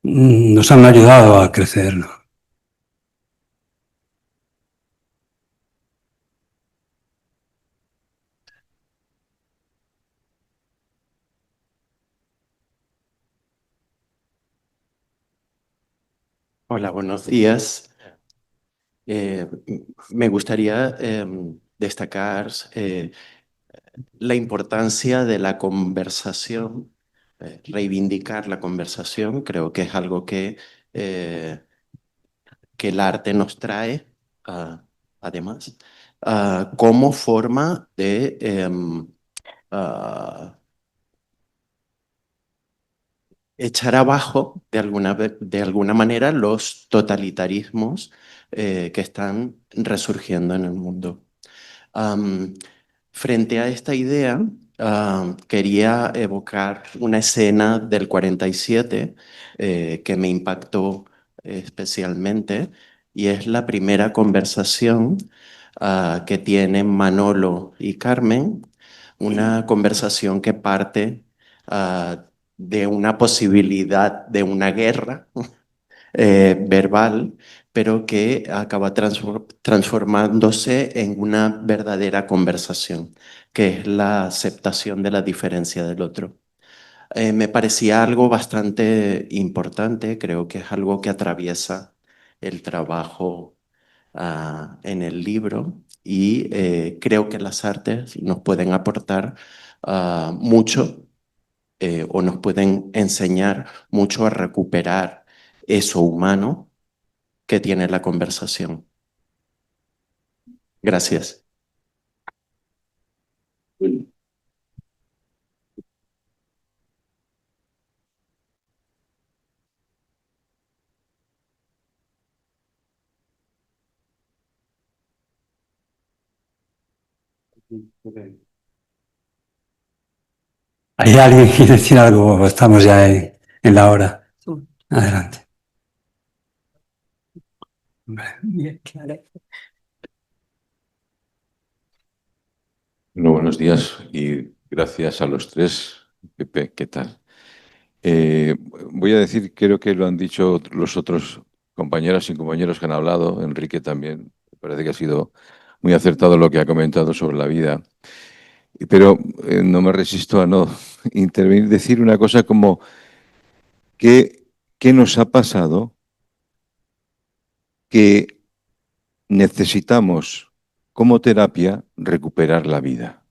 S1: nos han ayudado a crecer, ¿no?
S14: Hola, buenos días. Me gustaría destacar la importancia de la conversación, reivindicar la conversación. Creo que es algo que el arte nos trae, además, como forma de echar abajo de alguna manera los totalitarismos que están resurgiendo en el mundo. Frente a esta idea, quería evocar una escena del 47 que me impactó especialmente, y es la primera conversación que tienen Manolo y Carmen, una conversación que parte de una posibilidad de una guerra verbal, pero que acaba transformándose en una verdadera conversación, que es la aceptación de la diferencia del otro. Me parecía algo bastante importante, creo que es algo que atraviesa el trabajo en el libro, y creo que las artes nos pueden aportar mucho o nos pueden enseñar mucho a recuperar eso humano que tiene la conversación. Gracias.
S1: ¿Hay alguien que quiere decir algo? Estamos ya en la hora. Adelante.
S2: Bien, claro.
S13: Bueno, buenos días y gracias a los tres. Pepe, ¿qué tal? Voy a decir, creo que lo han dicho los otros compañeras y compañeros que han hablado, Enrique también, me parece que ha sido muy acertado lo que ha comentado sobre la vida, pero no me resisto a no intervenir, decir una cosa como ¿qué nos ha pasado que necesitamos como terapia recuperar la vida?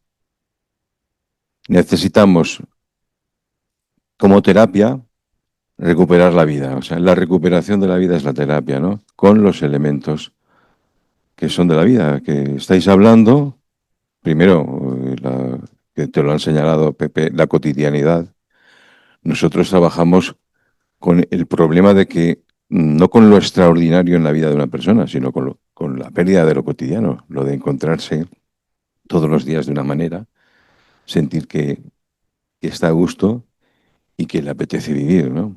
S13: Necesitamos como terapia recuperar la vida. O sea, la recuperación de la vida es la terapia, ¿no? Con los elementos que son de la vida, que estáis hablando. Primero, que te lo han señalado, Pepe, la cotidianidad. Nosotros trabajamos con el problema de que no con lo extraordinario en la vida de una persona, sino con la pérdida de lo cotidiano, lo de encontrarse todos los días de una manera, sentir que está a gusto y que le apetece vivir, ¿no?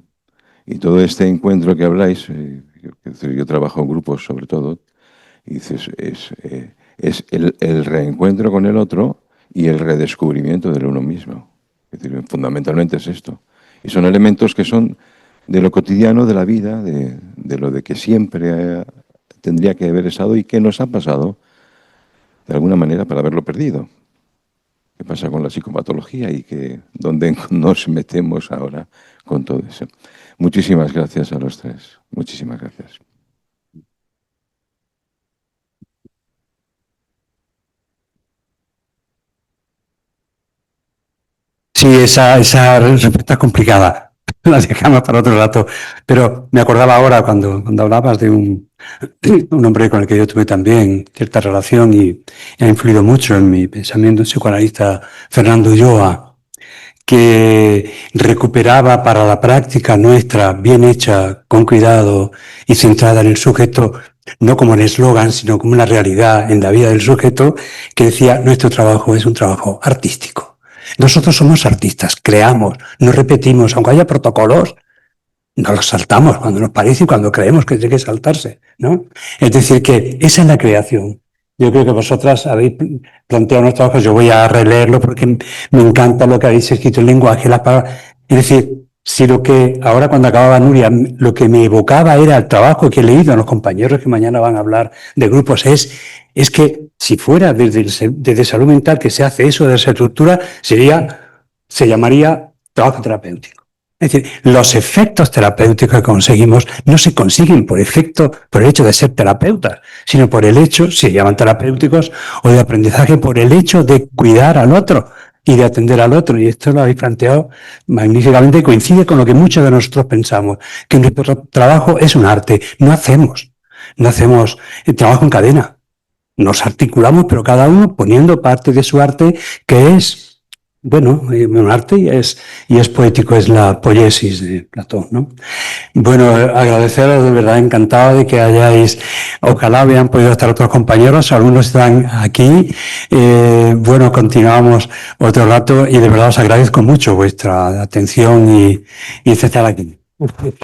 S13: Y todo este encuentro que habláis, yo trabajo en grupos sobre todo, y dices, es el reencuentro con el otro y el redescubrimiento de uno mismo. Es decir, fundamentalmente es esto. Y son elementos que son de lo cotidiano, de la vida, de lo de que siempre tendría que haber estado y que nos ha pasado, de alguna manera, para haberlo perdido. ¿Qué pasa con la psicopatología y dónde nos metemos ahora con todo eso? Muchísimas gracias a los tres. Muchísimas gracias.
S1: Sí, esa respuesta es complicada. La dejamos para otro rato. Pero me acordaba ahora cuando hablabas de un hombre con el que yo tuve también cierta relación y ha influido mucho en mi pensamiento, un psicoanalista, Fernando Ulloa, que recuperaba para la práctica nuestra, bien hecha, con cuidado y centrada en el sujeto, no como en eslogan, sino como una realidad en la vida del sujeto, que decía, nuestro trabajo es un trabajo artístico. Nosotros somos artistas, creamos, no repetimos, aunque haya protocolos, no los saltamos cuando nos parece y cuando creemos que tiene que saltarse, ¿no? Es decir, que esa es la creación. Yo creo que vosotras habéis planteado unos trabajos, yo voy a releerlo porque me encanta lo que habéis escrito, el lenguaje, las palabras. Es decir, si lo que ahora cuando acababa Nuria, lo que me evocaba era el trabajo que he leído a los compañeros que mañana van a hablar de grupos, es que si fuera desde salud mental que se hace eso de esa estructura, se llamaría trabajo terapéutico. Es decir, los efectos terapéuticos que conseguimos no se consiguen por el hecho de ser terapeutas, sino por el hecho, se llaman terapéuticos, o de aprendizaje, por el hecho de cuidar al otro y de atender al otro. Y esto lo habéis planteado magníficamente y coincide con lo que muchos de nosotros pensamos, que nuestro trabajo es un arte. No hacemos el trabajo en cadena. Nos articulamos, pero cada uno poniendo parte de su arte, que es, bueno, un arte y es poético, es la poiesis de Platón, ¿no? Bueno, agradeceros, de verdad, encantado de que ojalá habían podido estar otros compañeros, algunos están aquí. Bueno, continuamos otro rato y de verdad os agradezco mucho vuestra atención y estar aquí.